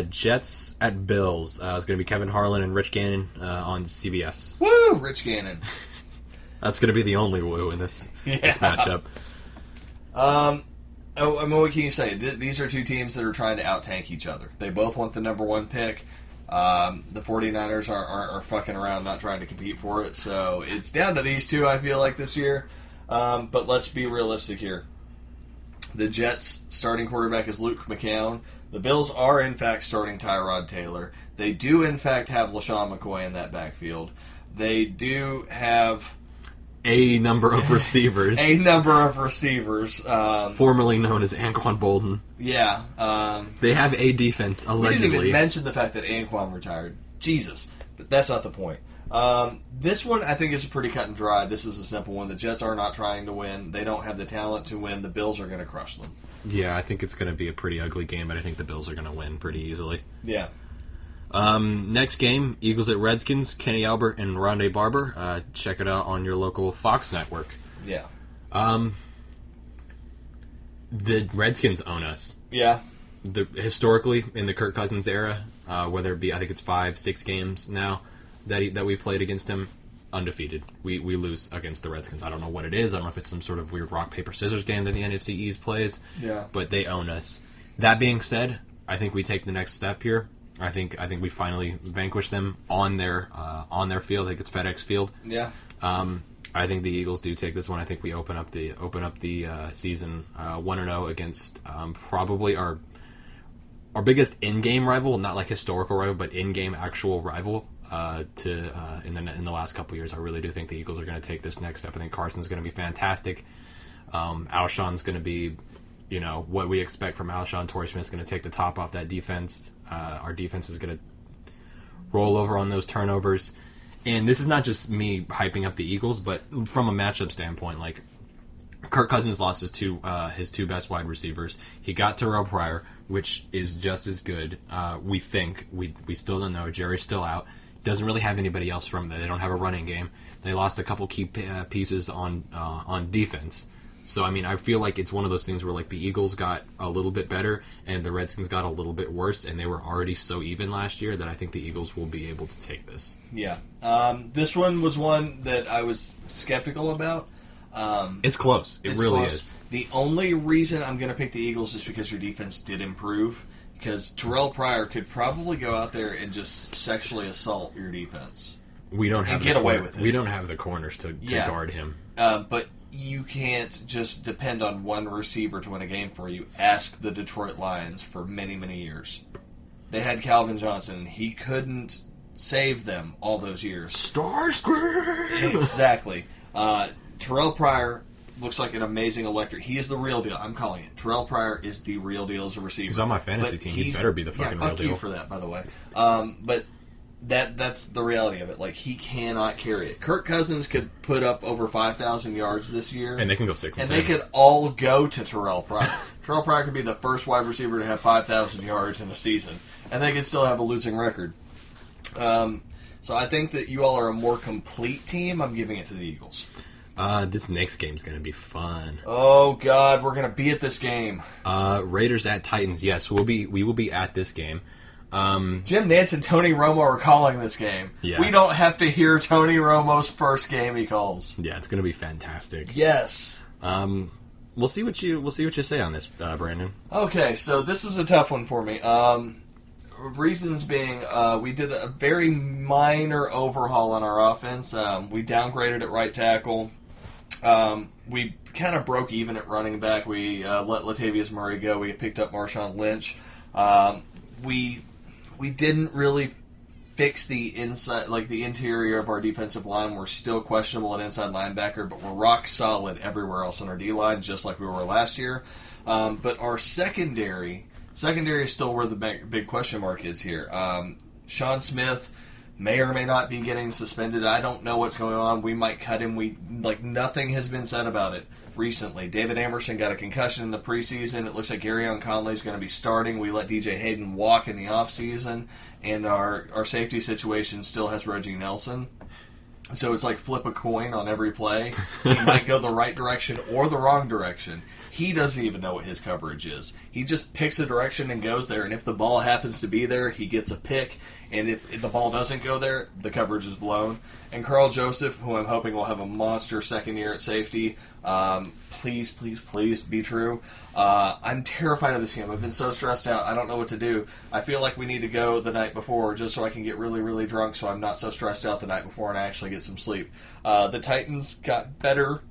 Jets at Bills. It's going to be Kevin Harlan and Rich Gannon on CBS. Woo! Rich Gannon. That's going to be the only woo in this matchup. I mean, what can you say? These are two teams that are trying to out-tank each other. They both want the number one pick. The 49ers are fucking around, not trying to compete for it. So it's down to these two, I feel like, this year. But let's be realistic here. The Jets' starting quarterback is Luke McCown. The Bills are, in fact, starting Tyrod Taylor. They do, in fact, have LaShawn McCoy in that backfield. They do have... a number of receivers. Formerly known as Anquan Bolden. Yeah. They have a defense, allegedly. We didn't even mention the fact that Anquan retired. Jesus. But that's not the point. This one, I think, is pretty cut and dry. This is a simple one. The Jets are not trying to win. They don't have the talent to win. The Bills are going to crush them. Yeah, I think it's going to be a pretty ugly game, but I think the Bills are going to win pretty easily. Yeah. Next game, Eagles at Redskins, Kenny Albert and Rondé Barber. Check it out on your local Fox network. Yeah. The Redskins own us. Yeah. Historically, in the Kirk Cousins era, whether it be, I think it's 5-6 games now that we played against him, undefeated. We lose against the Redskins. I don't know what it is. I don't know if it's some sort of weird rock, paper, scissors game that the NFC East plays. Yeah. But they own us. That being said, I think we take the next step here. I think we finally vanquish them on their field. I think it's FedEx Field. Yeah. I think the Eagles do take this one. I think we open up the season 1-0 against probably our biggest in-game rival, not like historical rival, but in-game actual rival, in the last couple years. I really do think the Eagles are going to take this next step. I think Carson's going to be fantastic. Alshon's going to be, what we expect from Alshon. Torrey Smith's going to take the top off that defense. Our defense is going to roll over on those turnovers. And this is not just me hyping up the Eagles, but from a matchup standpoint, like Kirk Cousins lost his two best wide receivers. He got Terrell Pryor, which is just as good. We think we still don't know. Jerry's still out. Doesn't really have anybody else from there. They don't have a running game. They lost a couple key pieces on defense. So, I mean, I feel like it's one of those things where, like, the Eagles got a little bit better and the Redskins got a little bit worse, and they were already so even last year that I think the Eagles will be able to take this. Yeah. This one was one that I was skeptical about. It's close. It really close. is. The only reason I'm going to pick the Eagles is because your defense did improve. Because Terrell Pryor could probably go out there and just sexually assault your defense. We don't have get away with it. We don't have the corners to guard him. But you can't just depend on one receiver to win a game for you. Ask the Detroit Lions for many, many years. They had Calvin Johnson, and he couldn't save them all those years. Starscream! Exactly. Terrell Pryor looks like an amazing electric. He is the real deal. I'm calling it. Terrell Pryor is the real deal as a receiver. He's on my fantasy team. He better be the fucking real deal. Fuck you for that, by the way. But that's the reality of it. Like, he cannot carry it. Kirk Cousins could put up over 5,000 yards this year. And they can go 6 and 10. And they could all go to Terrell Pryor. Terrell Pryor could be the first wide receiver to have 5,000 yards in a season. And they could still have a losing record. So I think that you all are a more complete team. I'm giving it to the Eagles. This next game's going to be fun. Oh, God, we're going to be at this game. Raiders at Titans, yes. We will be at this game. Jim Nantz and Tony Romo are calling this game. Yeah. We don't have to hear Tony Romo's first game he calls. Yeah, it's going to be fantastic. Yes. We'll see what you say on this, Brandon. Okay, so this is a tough one for me. Reasons being, we did a very minor overhaul on our offense. We downgraded at right tackle. We kind of broke even at running back. We let Latavius Murray go. We picked up Marshawn Lynch. We didn't really fix the inside, like the interior of our defensive line. We're still questionable at inside linebacker, but we're rock solid everywhere else on our D-line, just like we were last year. But our secondary is still where the big question mark is here. Sean Smith may or may not be getting suspended. I don't know what's going on. We might cut him. Nothing has been said about it recently. David Amerson got a concussion in the preseason. It looks like Garyon Conley is going to be starting. We let DJ Hayden walk in the offseason, and our safety situation still has Reggie Nelson. So it's like flip a coin on every play. He might go the right direction or the wrong direction. He doesn't even know what his coverage is. He just picks a direction and goes there, and if the ball happens to be there, he gets a pick, and if the ball doesn't go there, the coverage is blown. And Carl Joseph, who I'm hoping will have a monster second year at safety, please, please, please be true. I'm terrified of this game. I've been so stressed out. I don't know what to do. I feel like we need to go the night before just so I can get really, really drunk so I'm not so stressed out the night before and I actually get some sleep. The Titans got better,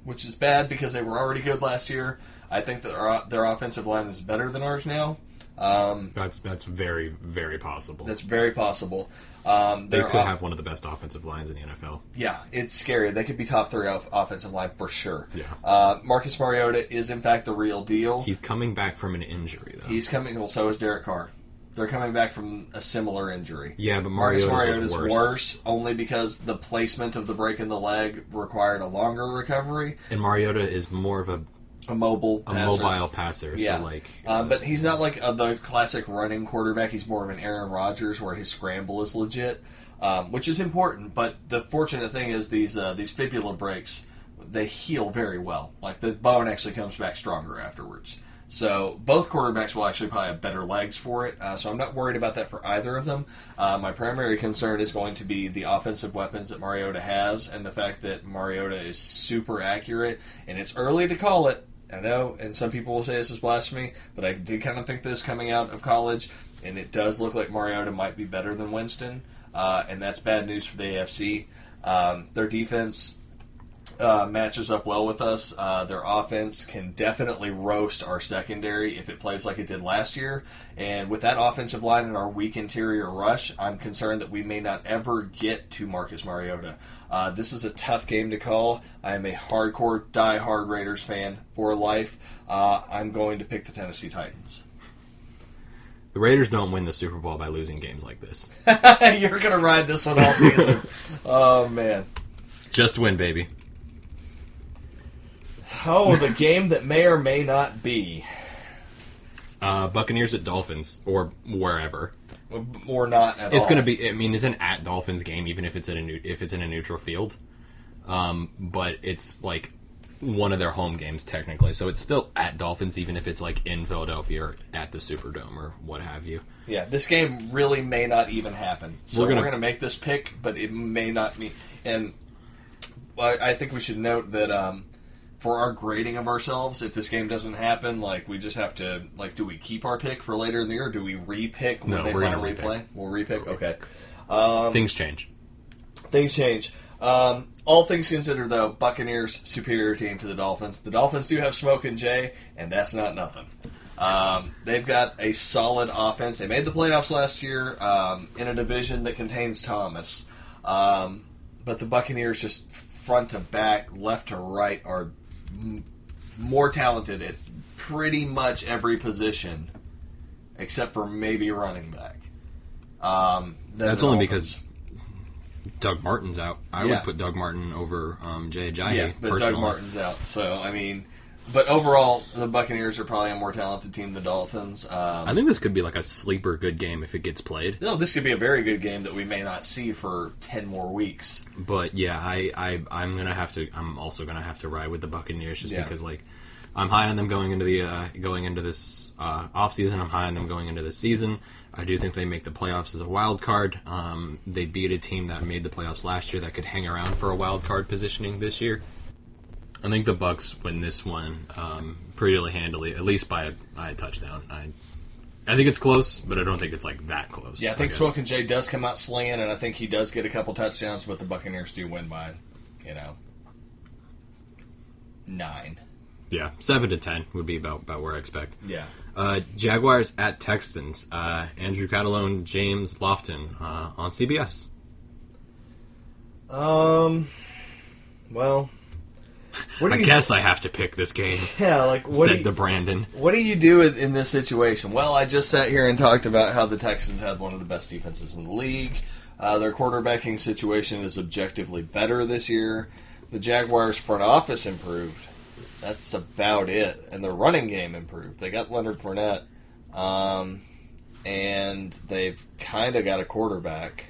which is bad because they were already good last year. I think that their offensive line is better than ours now. That's very, very possible. That's very possible. They could have one of the best offensive lines in the NFL. Yeah, it's scary. They could be top 3 offensive line for sure. Yeah. Marcus Mariota is, in fact, the real deal. He's coming back from an injury, though. He's coming. Well, so is Derek Carr. They're coming back from a similar injury. Yeah, but Marcus Mariota's Mariota's worse only because the placement of the break in the leg required a longer recovery. And Mariota is more of a mobile passer. Yeah. So but he's not like the classic running quarterback. He's more of an Aaron Rodgers where his scramble is legit, which is important. But the fortunate thing is these fibula breaks, they heal very well. Like the bone actually comes back stronger afterwards. So both quarterbacks will actually probably have better legs for it. So I'm not worried about that for either of them. My primary concern is going to be the offensive weapons that Mariota has and the fact that Mariota is super accurate. And it's early to call it. I know, and some people will say this is blasphemy, but I did kind of think this coming out of college, and it does look like Mariota might be better than Winston, and that's bad news for the AFC. Their defense matches up well with us. Their offense can definitely roast our secondary if it plays like it did last year. And with that offensive line and our weak interior rush, I'm concerned that we may not ever get to Marcus Mariota. This is a tough game to call. I am a hardcore, die-hard Raiders fan for life. I'm going to pick the Tennessee Titans. The Raiders don't win the Super Bowl by losing games like this. You're going to ride this one all season. Oh, man. Just win, baby. Oh, the game that may or may not be. Buccaneers at Dolphins, or wherever. Or not at all. It's going to be, I mean, it's an at Dolphins game, even if it's in a neutral field. But it's like one of their home games, technically. So it's still at Dolphins, even if it's like in Philadelphia or at the Superdome or what have you. Yeah, this game really may not even happen. So we're going to make this pick, but it may not mean. And I think we should note that for our grading of ourselves, if this game doesn't happen, like we just have to, like, do we keep our pick for later in the year, or do we re-pick when they finally play? We'll re-pick? Okay. Things change. Things change. All things considered, though, Buccaneers, superior team to the Dolphins. The Dolphins do have Smoke and Jay, and that's not nothing. They've got a solid offense. They made the playoffs last year in a division that contains Thomas. But the Buccaneers, just front to back, left to right, are more talented at pretty much every position, except for maybe running back. That's only because Doug Martin's out. I would put Doug Martin over Jay Ajayi. Yeah, but personally. Doug Martin's out. So, I mean, but overall, the Buccaneers are probably a more talented team than the Dolphins. I think this could be like a sleeper good game if it gets played. No, this could be a very good game that we may not see for 10 more weeks. But yeah, I'm also gonna have to ride with the Buccaneers just because like I'm high on them going into this offseason. I'm high on them going into this season. I do think they make the playoffs as a wild card. They beat a team that made the playoffs last year that could hang around for a wild card positioning this year. I think the Bucs win this one pretty handily, at least by a touchdown. I think it's close, but I don't think it's like that close. Yeah, I think Smoke and Jay does come out slinging, and I think he does get a couple touchdowns, but the Buccaneers do win by, 9. Yeah, 7-10 would be about where I expect. Yeah. Jaguars at Texans. Andrew Catalone, James Lofton on CBS. Well, I guess I have to pick this game. Yeah, like said the Brandon. What do you do in this situation? Well, I just sat here and talked about how the Texans had one of the best defenses in the league. Their quarterbacking situation is objectively better this year. The Jaguars' front office improved. That's about it. And their running game improved. They got Leonard Fournette, and they've kind of got a quarterback.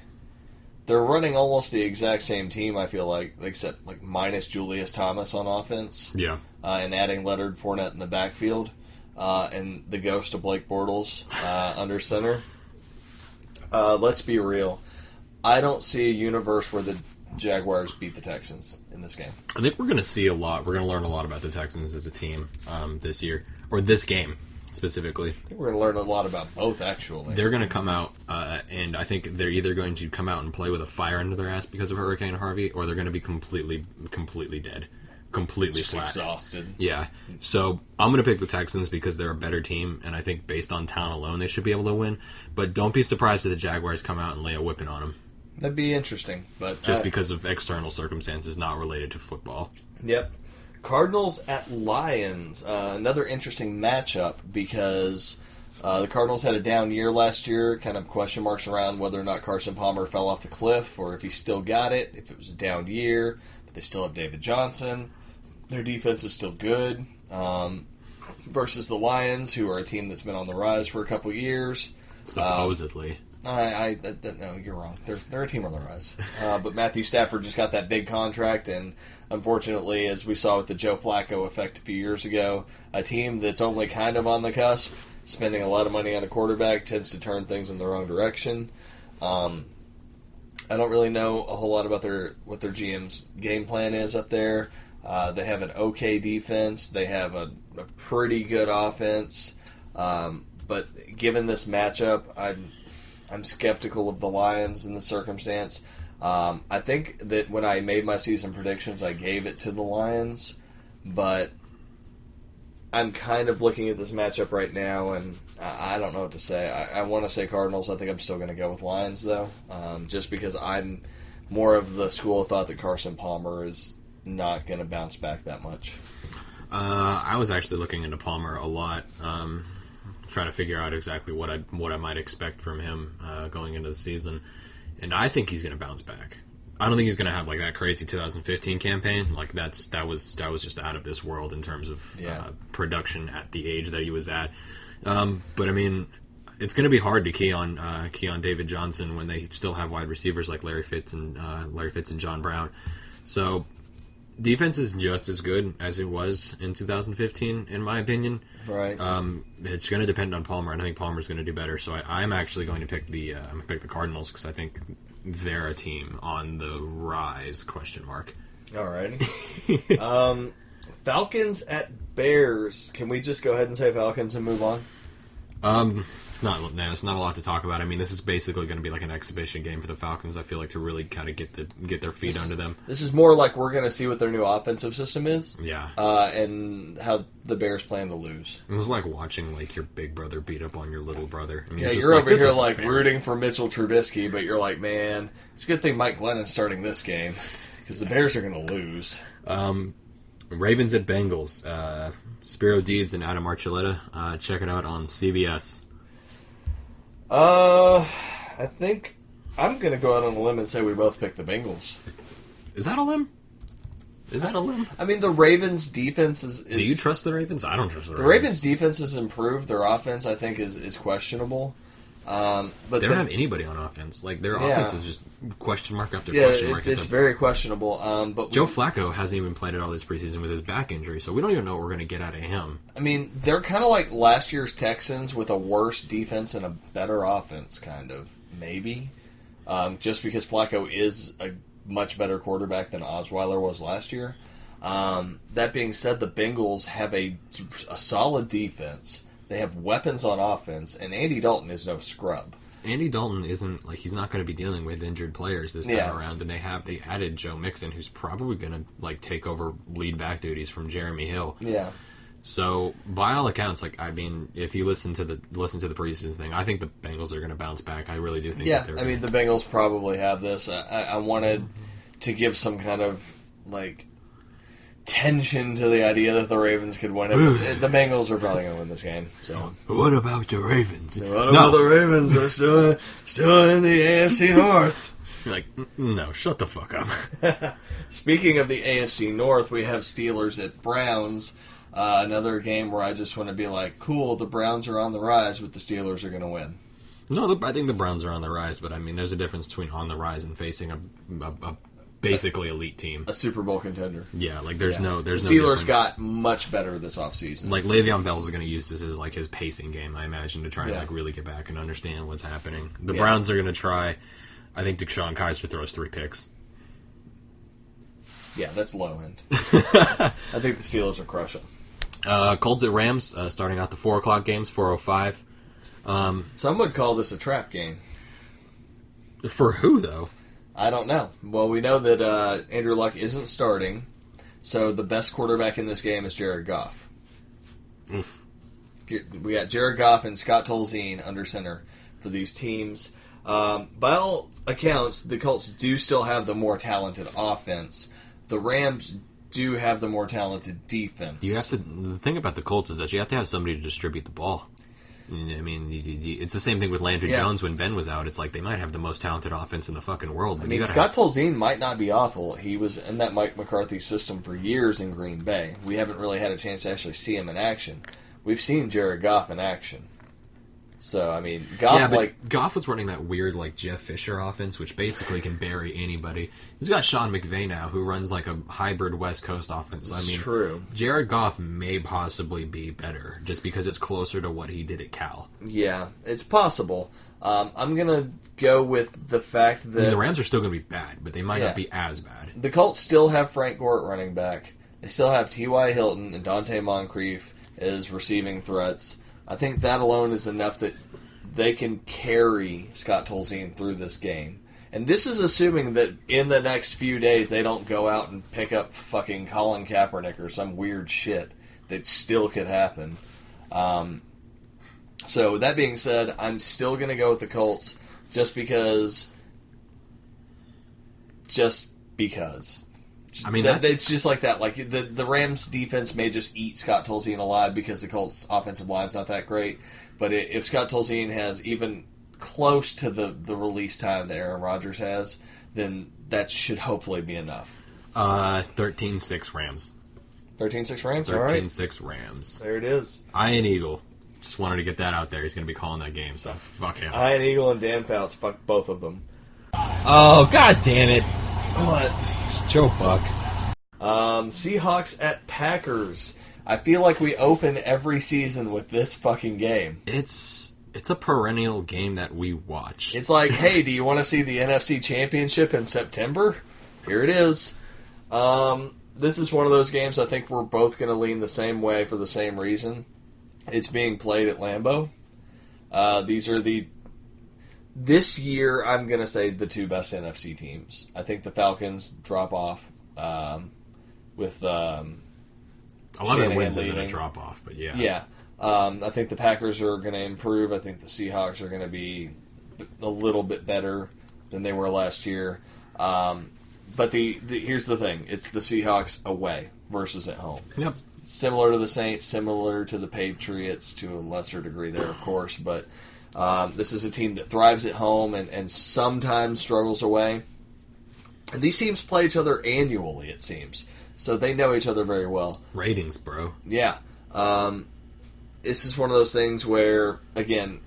They're running almost the exact same team, I feel like, except like minus Julius Thomas on offense. Yeah. And adding Leonard Fournette in the backfield. And the ghost of Blake Bortles under center. Let's be real. I don't see a universe where the Jaguars beat the Texans in this game. I think we're going to see a lot. We're going to learn a lot about the Texans as a team this year, or this game specifically. I think we're going to learn a lot about both, actually. They're going to come out, and I think they're either going to come out and play with a fire under their ass because of Hurricane Harvey, or they're going to be completely dead. Completely just flat. Exhausted. Yeah. So I'm going to pick the Texans because they're a better team, and I think based on talent alone, they should be able to win. But don't be surprised if the Jaguars come out and lay a whipping on them. That'd be interesting, but just because of external circumstances not related to football. Yep. Cardinals at Lions. Another interesting matchup because the Cardinals had a down year last year, kind of question marks around whether or not Carson Palmer fell off the cliff or if he still got it, if it was a down year. But they still have David Johnson. Their defense is still good. Versus the Lions, who are a team that's been on the rise for a couple years. Supposedly. No, you're wrong. They're a team on the rise. But Matthew Stafford just got that big contract, and unfortunately, as we saw with the Joe Flacco effect a few years ago, a team that's only kind of on the cusp, spending a lot of money on a quarterback, tends to turn things in the wrong direction. I don't really know a whole lot about what their GM's game plan is up there. They have an okay defense. They have a pretty good offense. But given this matchup, I'm skeptical of the Lions in the circumstance. I think that when I made my season predictions, I gave it to the Lions, but I'm kind of looking at this matchup right now, and I don't know what to say. I want to say Cardinals. I think I'm still going to go with Lions, though, just because I'm more of the school of thought that Carson Palmer is not going to bounce back that much. I was actually looking into Palmer a lot, trying to figure out exactly what I might expect from him going into the season, and I think he's going to bounce back. I don't think he's going to have like that crazy 2015 campaign. Like that was just out of this world in terms of production at the age that he was at. But I mean, it's going to be hard to key on David Johnson when they still have wide receivers like Larry Fitz and John Brown. So defense is just as good as it was in 2015, in my opinion. Right. It's going to depend on Palmer, and I think Palmer's going to do better. So I'm actually going to pick the Cardinals because I think they're a team on the rise? All right. Falcons at Bears. Can we just go ahead and say Falcons and move on? It's not a lot to talk about. I mean, this is basically going to be like an exhibition game for the Falcons. I feel like to really kind of get their feet under them. This is more like we're going to see what their new offensive system is. Yeah. And how the Bears plan to lose. It was like watching like your big brother beat up on your little brother. I mean, you're over here like rooting for Mitchell Trubisky, but you're like, man, it's a good thing Mike Glennon's starting this game because the Bears are going to lose. Ravens at Bengals. Spiro Deeds and Adam Archuleta. Check it out on CBS. I think I'm going to go out on a limb and say we both pick the Bengals. Is that a limb? I mean, the Ravens' defense is... Do you trust the Ravens? I don't trust the Ravens. The Ravens' defense has improved. Their offense, I think, is questionable. But they don't have anybody on offense. Like, their offense is just question mark after question mark. It's very questionable. But Joe Flacco hasn't even played at all this preseason with his back injury, so we don't even know what we're going to get out of him. I mean, they're kind of like last year's Texans with a worse defense and a better offense, kind of, maybe. Just because Flacco is a much better quarterback than Osweiler was last year. That being said, the Bengals have a solid defense. They have weapons on offense, and Andy Dalton is no scrub. Andy Dalton isn't like he's not going to be dealing with injured players this time around, and they added Joe Mixon, who's probably going to like take over lead back duties from Jeremy Hill. Yeah. So by all accounts, like I mean, if you listen to the preseason thing, I think the Bengals are going to bounce back. I really do think. Yeah, I mean the Bengals probably have this. I wanted to give some kind of like tension to the idea that the Ravens could win it. The Bengals are probably going to win this game. So what about the Ravens? What about the Ravens? They're still in the AFC North. You're like, no, shut the fuck up. Speaking of the AFC North, we have Steelers at Browns. Another game where I just want to be like, cool, the Browns are on the rise, but the Steelers are going to win. No, I think the Browns are on the rise, but I mean, there's a difference between on the rise and facing a basically elite team. A Super Bowl contender. Yeah, like there's no Steelers got much better this offseason. Like Le'Veon Bell is going to use this as like his pacing game, I imagine, to try and like really get back and understand what's happening. The Browns are going to try. I think Deshaun Kaiser throws 3 picks. Yeah, that's low end. I think the Steelers will crush them. Colts at Rams, starting out the 4 o'clock games, 4:05. Some would call this a trap game. For who, though? I don't know. Well, we know that Andrew Luck isn't starting, so the best quarterback in this game is Jared Goff. Oof. We got Jared Goff and Scott Tolzien under center for these teams. By all accounts, the Colts do still have the more talented offense. The Rams do have the more talented defense. The thing about the Colts is that you have to have somebody to distribute the ball. I mean, it's the same thing with Landry Jones when Ben was out. It's like they might have the most talented offense in the fucking world. I mean, Scott Tolzien might not be awful. He was in that Mike McCarthy system for years in Green Bay. We haven't really had a chance to actually see him in action. We've seen Jared Goff in action. So, I mean, Goff was running that weird, like, Jeff Fisher offense, which basically can bury anybody. He's got Sean McVay now, who runs, like, a hybrid West Coast offense. I mean, true. Jared Goff may possibly be better, just because it's closer to what he did at Cal. Yeah, it's possible. I'm going to go with the fact that... I mean, the Rams are still going to be bad, but they might not be as bad. The Colts still have Frank Gore at running back. They still have T.Y. Hilton and Dante Moncrief as receiving threats. I think that alone is enough that they can carry Scott Tolzien through this game. And this is assuming that in the next few days they don't go out and pick up fucking Colin Kaepernick or some weird shit that still could happen. So that being said, I'm still going to go with the Colts just because. I mean, it's just like that. Like the Rams defense may just eat Scott Tolzien alive because the Colts offensive line's not that great. But if Scott Tolzien has even close to the release time that Aaron Rodgers has, then that should hopefully be enough. 13-6 Rams. 13-6 Rams? All right. 13-6 Rams. There it is. Ian Eagle. Just wanted to get that out there. He's going to be calling that game, so fuck him. Ian Eagle and Dan Fouts, fuck both of them. Oh, god damn it. What? It's Joe Buck. Seahawks at Packers. I feel like we open every season with this fucking game. It's a perennial game that we watch. It's like, hey, do you want to see the NFC Championship in September? Here it is. This is one of those games I think we're both going to lean the same way for the same reason. It's being played at Lambeau. These are this year, I'm going to say the two best NFC teams. I think the Falcons drop off with 11 wins isn't a drop off, but yeah. Yeah. I think the Packers are going to improve. I think the Seahawks are going to be a little bit better than they were last year. But here's the thing. It's the Seahawks away versus at home. Yep. Similar to the Saints, similar to the Patriots to a lesser degree there, of course, but this is a team that thrives at home and sometimes struggles away. And these teams play each other annually, it seems. So they know each other very well. Ratings, bro. Yeah. This is one of those things where, again,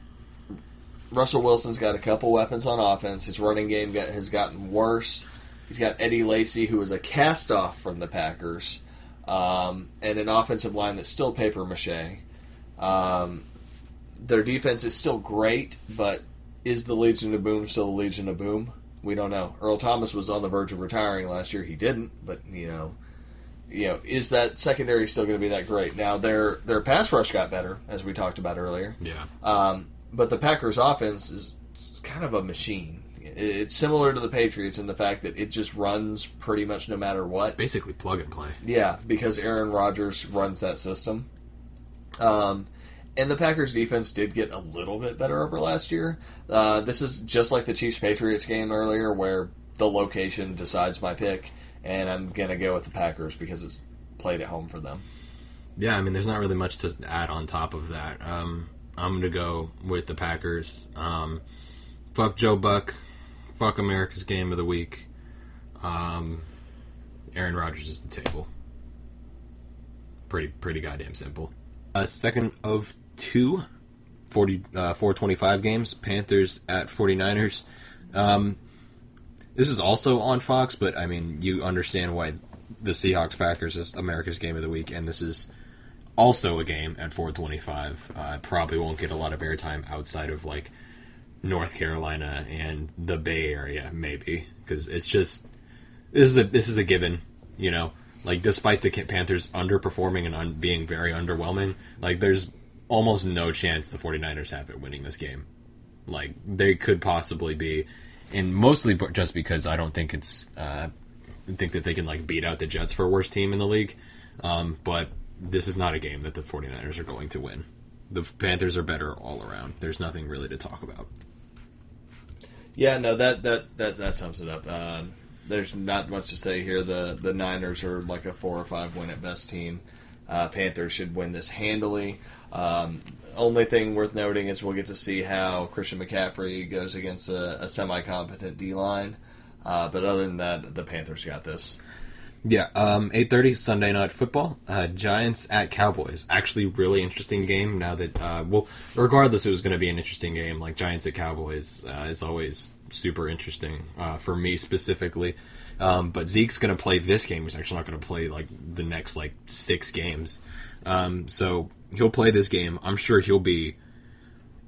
Russell Wilson's got a couple weapons on offense. His running game has gotten worse. He's got Eddie Lacy, who is a cast-off from the Packers, and an offensive line that's still papier-mâché. Their defense is still great, but is the Legion of Boom still the Legion of Boom? We don't know. Earl Thomas was on the verge of retiring last year. He didn't, but, is that secondary still going to be that great? Now, their pass rush got better, as we talked about earlier. Yeah. But the Packers' offense is kind of a machine. It's similar to the Patriots in the fact that it just runs pretty much no matter what. It's basically plug and play. Yeah, because Aaron Rodgers runs that system. And the Packers' defense did get a little bit better over last year. This is just like the Chiefs-Patriots game earlier where the location decides my pick, and I'm going to go with the Packers because it's played at home for them. Yeah, I mean, there's not really much to add on top of that. I'm going to go with the Packers. Fuck Joe Buck. Fuck America's Game of the Week. Aaron Rodgers is the table. Pretty goddamn simple. Second of two, 425 games. Panthers at 49ers. This is also on Fox, but I mean, you understand why the Seahawks-Packers is America's Game of the Week, and this is also a game at 425. Probably won't get a lot of airtime outside of like North Carolina and the Bay Area, maybe, because it's just this is a given, Like, despite the Panthers underperforming and being very underwhelming, like, there's almost no chance the 49ers have it winning this game. Like, they could possibly be, and mostly just because I don't think think that they can, like, beat out the Jets for worst team in the league. But this is not a game that the 49ers are going to win. The Panthers are better all around. There's nothing really to talk about. Yeah, no, that sums it up. There's not much to say here. The Niners are like a 4 or 5 win at best team. Panthers should win this handily. Only thing worth noting is we'll get to see how Christian McCaffrey goes against a semi-competent D-line. But other than that, the Panthers got this. Yeah, 8:30 Sunday Night Football. Giants at Cowboys. Actually, really interesting game. Now that regardless, it was going to be an interesting game. Like Giants at Cowboys is always super interesting for me specifically. But Zeke's going to play this game. He's actually not going to play like the next 6 games. So he'll play this game. I'm sure he'll be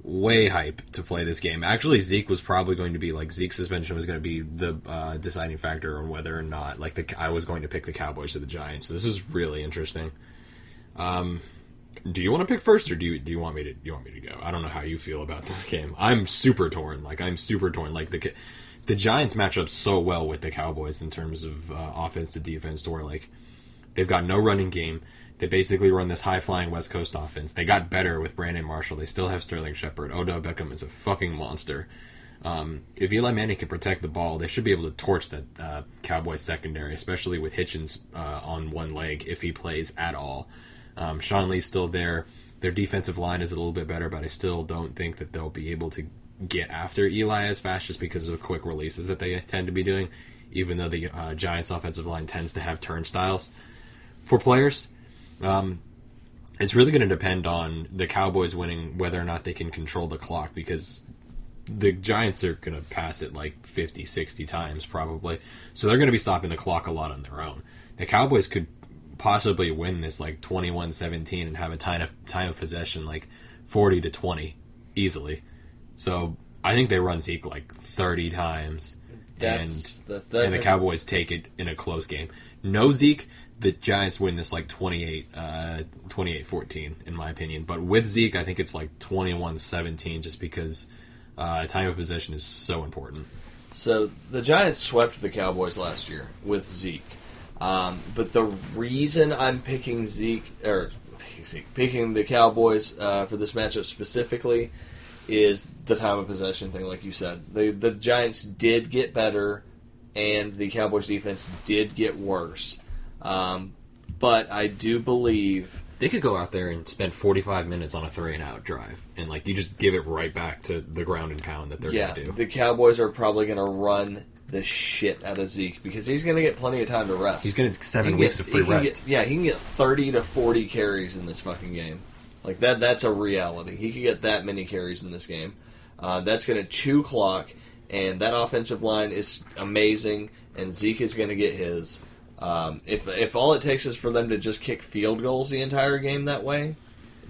way hype to play this game. Actually, Zeke was probably going to be Zeke's suspension was going to be the deciding factor on whether or not I was going to pick the Cowboys or the Giants. So this is really interesting. Do you want to pick first, or do you want me to go? I don't know how you feel about this game. I'm super torn. the Giants match up so well with the Cowboys in terms of offense to defense, to where like they've got no running game. They basically run this high-flying West Coast offense. They got better with Brandon Marshall. They still have Sterling Shepard. Odell Beckham is a fucking monster. If Eli Manning can protect the ball, they should be able to torch that Cowboys secondary, especially with Hitchens on one leg if he plays at all. Sean Lee's still there. Their defensive line is a little bit better, but I still don't think that they'll be able to get after Eli as fast just because of the quick releases that they tend to be doing, even though the Giants' offensive line tends to have turnstiles for players. It's really going to depend on the Cowboys winning whether or not they can control the clock, because the Giants are going to pass it like 50, 60 times probably. So they're going to be stopping the clock a lot on their own. The Cowboys could possibly win this like 21-17 and have a time of possession like 40-20 easily. So I think they run Zeke like 30 times and the Cowboys take it in a close game. No Zeke, the Giants win this like 28-14 in my opinion. But with Zeke, I think it's like 21-17 just because time of possession is so important. So the Giants swept the Cowboys last year with Zeke. But the reason I'm picking picking the Cowboys for this matchup specifically is the time of possession thing, like you said. The Giants did get better, and the Cowboys defense did get worse. But I do believe they could go out there and spend 45 minutes on a 3-and-out drive, and like you just give it right back to the ground and pound that they're going to do. The Cowboys are probably going to run the shit out of Zeke because he's going to get plenty of time to rest. He's going to get 7 weeks of free rest. He can get 30 to 40 carries in this fucking game. Like that's a reality. He could get that many carries in this game. That's going to chew clock, and that offensive line is amazing, and Zeke is going to get his. If all it takes is for them to just kick field goals the entire game that way,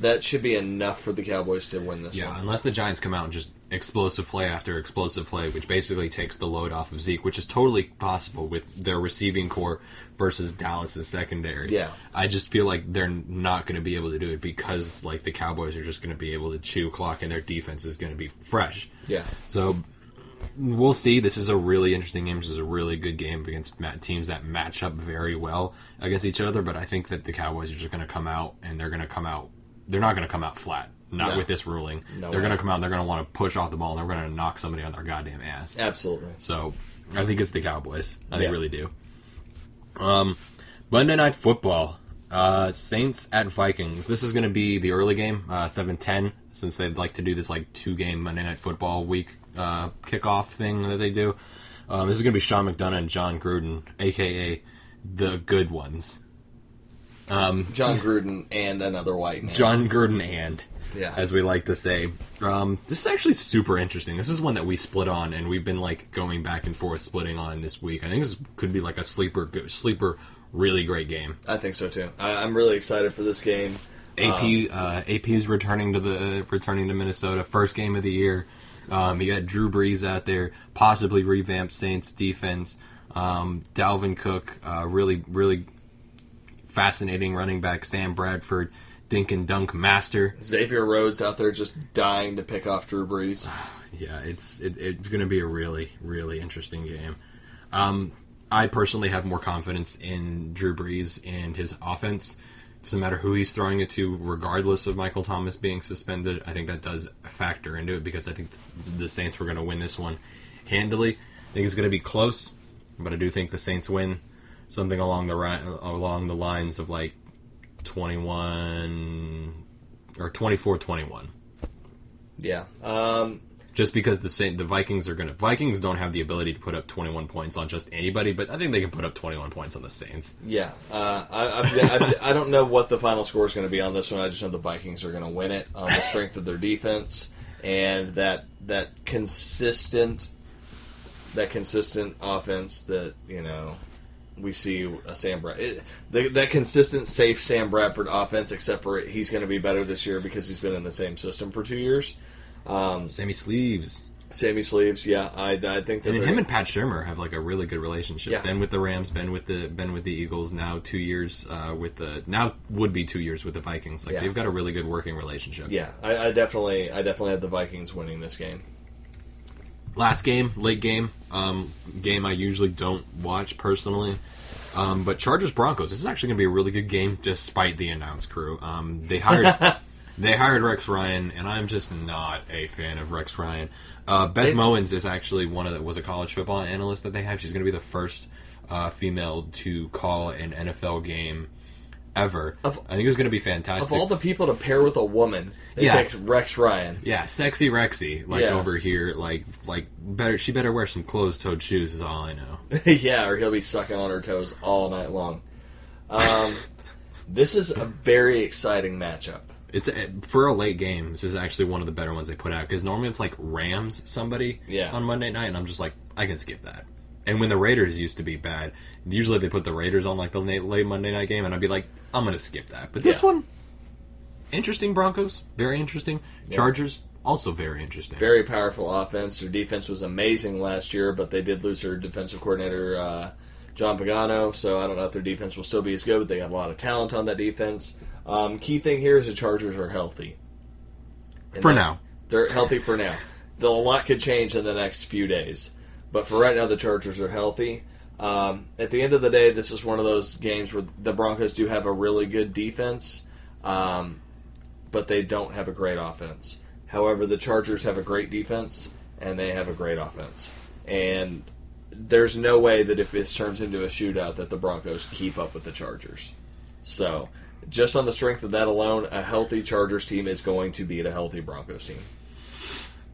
that should be enough for the Cowboys to win this one. Yeah, unless the Giants come out and just explosive play after explosive play, which basically takes the load off of Zeke, which is totally possible with their receiving core versus Dallas's secondary. Yeah. I just feel like they're not going to be able to do it because like the Cowboys are just going to be able to chew clock and their defense is going to be fresh. Yeah. So we'll see. This is a really interesting game. This is a really good game against teams that match up very well against each other, but I think that the Cowboys are just going to come out and they're not going to come out flat. Not with this ruling. They're going to come out and they're going to want to push off the ball and they're going to knock somebody on their goddamn ass. Absolutely. So, I think it's the Cowboys. I really do. Monday Night Football. Saints at Vikings. This is going to be the early game, 7-10, since they'd like to do this like 2-game Monday Night Football week kickoff thing that they do. This is going to be Sean McDonough and John Gruden, a.k.a. the good ones. John Gruden and another white man. John Gruden as we like to say. This is actually super interesting. This is one that we split on, and we've been like going back and forth splitting on this week. I think this could be like a sleeper, really great game. I think so too. I'm really excited for this game. AP is returning to Minnesota, first game of the year. You got Drew Brees out there, possibly revamped Saints defense. Dalvin Cook, really fascinating running back. Sam Bradford, dink and dunk master. Xavier Rhodes out there just dying to pick off Drew Brees. Yeah, it's going to be a really, really interesting game. I personally have more confidence in Drew Brees and his offense. Doesn't matter who he's throwing it to, regardless of Michael Thomas being suspended. I think that does factor into it because I think the Saints were going to win this one handily. I think it's going to be close, but I do think the Saints win something along the lines of like 21 or 24-21. Yeah. Just because the Vikings don't have the ability to put up 21 points on just anybody, but I think they can put up 21 points on the Saints. Yeah. I don't know what the final score is going to be on this one. I just know the Vikings are going to win it on the strength of their defense and that consistent offense that, we see a Sam Bradford. That consistent, safe Sam Bradford offense, except for he's going to be better this year because he's been in the same system for 2 years. Sammy Sleeves, yeah. I think that him and Pat Shurmur have like a really good relationship. Yeah. Ben with the Rams, Ben with the Eagles. Now 2 years would be 2 years with the Vikings. Like they've got a really good working relationship. Yeah, I definitely have the Vikings winning this game. Last game, late game, game I usually don't watch personally. But Chargers-Broncos, this is actually going to be a really good game despite the announce crew. They hired Rex Ryan, and I'm just not a fan of Rex Ryan. Beth Mowins is actually was a college football analyst that they have. She's going to be the first female to call an NFL game ever. I think it's going to be fantastic. Of all the people to pair with a woman, they picked Rex Ryan. Yeah, sexy Rexy, over here, better. She better wear some closed-toed shoes. Is all I know. Yeah, or he'll be sucking on her toes all night long. This is a very exciting matchup. It's for a late game. This is actually one of the better ones they put out because normally it's like Rams somebody on Monday night, and I'm just like, I can skip that. And when the Raiders used to be bad, usually they put the Raiders on like the late Monday night game, and I'd be like, I'm going to skip that. But this one, interesting. Broncos, very interesting. Chargers, also very interesting. Very powerful offense. Their defense was amazing last year, but they did lose their defensive coordinator, John Pagano, so I don't know if their defense will still be as good, but they got a lot of talent on that defense. Key thing here is the Chargers are healthy. For now. They're healthy for now. A lot could change in the next few days. But for right now, the Chargers are healthy. At the end of the day, this is one of those games where the Broncos do have a really good defense, but they don't have a great offense. However, the Chargers have a great defense, and they have a great offense. And there's no way that if this turns into a shootout that the Broncos keep up with the Chargers. So, just on the strength of that alone, a healthy Chargers team is going to beat a healthy Broncos team.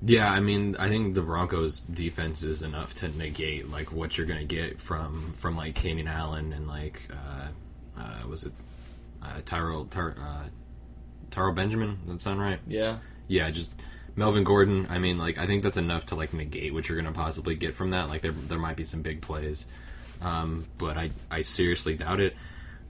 Yeah, I mean, I think the Broncos' defense is enough to negate what you're going to get from Keenan Allen and Tyrell Benjamin? Does that sound right? Yeah. Yeah, just Melvin Gordon. I mean, I think that's enough to negate what you're going to possibly get from that. There might be some big plays, but I seriously doubt it.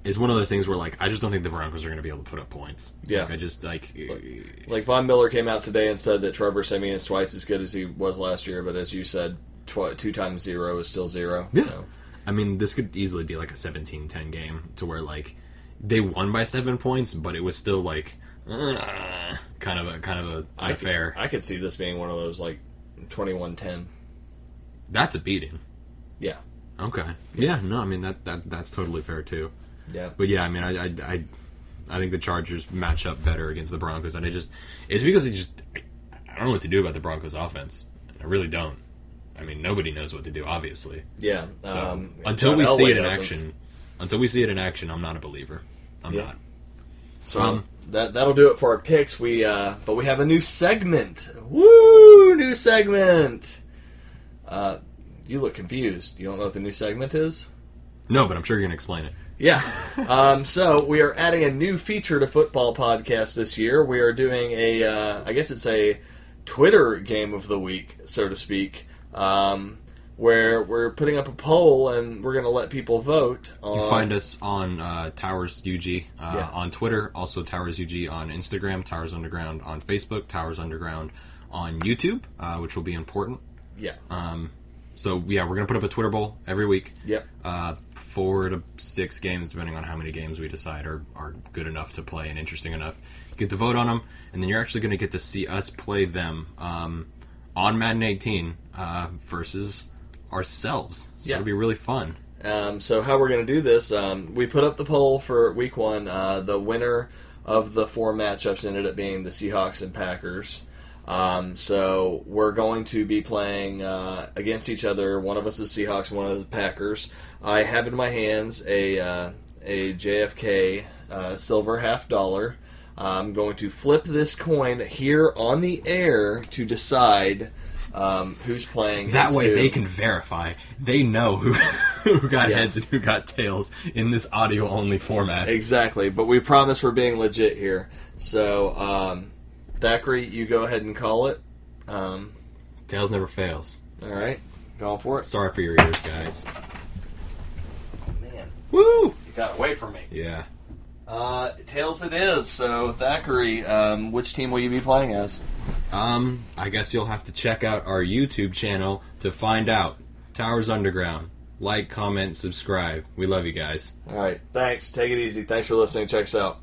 It's one of those things where, I just don't think the Broncos are going to be able to put up points. Yeah. I just, Von Miller came out today and said that Trevor Siemian is twice as good as he was last year, but as you said, 2 times 0 is still 0. Yeah. So. I mean, this could easily be a 17-10 game to where, they won by 7 points, but it was still, kind of a unfair. I could see this being one of those, 21-10. That's a beating. Yeah. Okay. Yeah, no, I mean, that's totally fair, too. Yeah. But yeah, I mean, I think the Chargers match up better against the Broncos, and it's because I don't know what to do about the Broncos offense. I really don't. I mean, nobody knows what to do, obviously. Yeah. So, until we see it in action, I'm not a believer. I'm not. So that'll do it for our picks. But we have a new segment. Woo! New segment. You look confused. You don't know what the new segment is? No, but I'm sure you're gonna explain it. Yeah. So we are adding a new feature to Football Podcast this year. We are doing I guess it's a Twitter game of the week, so to speak, where we're putting up a poll and we're going to let people vote. You can find us on Towers UG on Twitter, also Towers UG on Instagram, Towers Underground on Facebook, Towers Underground on YouTube, which will be important. Yeah. So, yeah, we're going to put up a Twitter poll every week. Yep. 4 to 6 games, depending on how many games we decide are good enough to play and interesting enough. You get to vote on them, and then you're actually going to get to see us play them on Madden 18 versus ourselves. So it'll be really fun. So how we're going to do this, we put up the poll for week 1. The winner of the 4 matchups ended up being the Seahawks and Packers. So we're going to be playing against each other. One of us is Seahawks, one of us is Packers. I have in my hands a JFK silver $50. I'm going to flip this coin here on the air to decide who's playing. That way they can verify. They know who got heads and who got tails in this audio-only format. Exactly, but we promise we're being legit here. So, Thackrey, you go ahead and call it. Tails never fails. All right, going for it. Sorry for your ears, guys. Oh, man. Woo! You got away from me. Yeah. Tails it is. So, Thackrey, which team will you be playing as? I guess you'll have to check out our YouTube channel to find out. Towers Underground. Like, comment, subscribe. We love you guys. All right. Thanks. Take it easy. Thanks for listening. Check us out.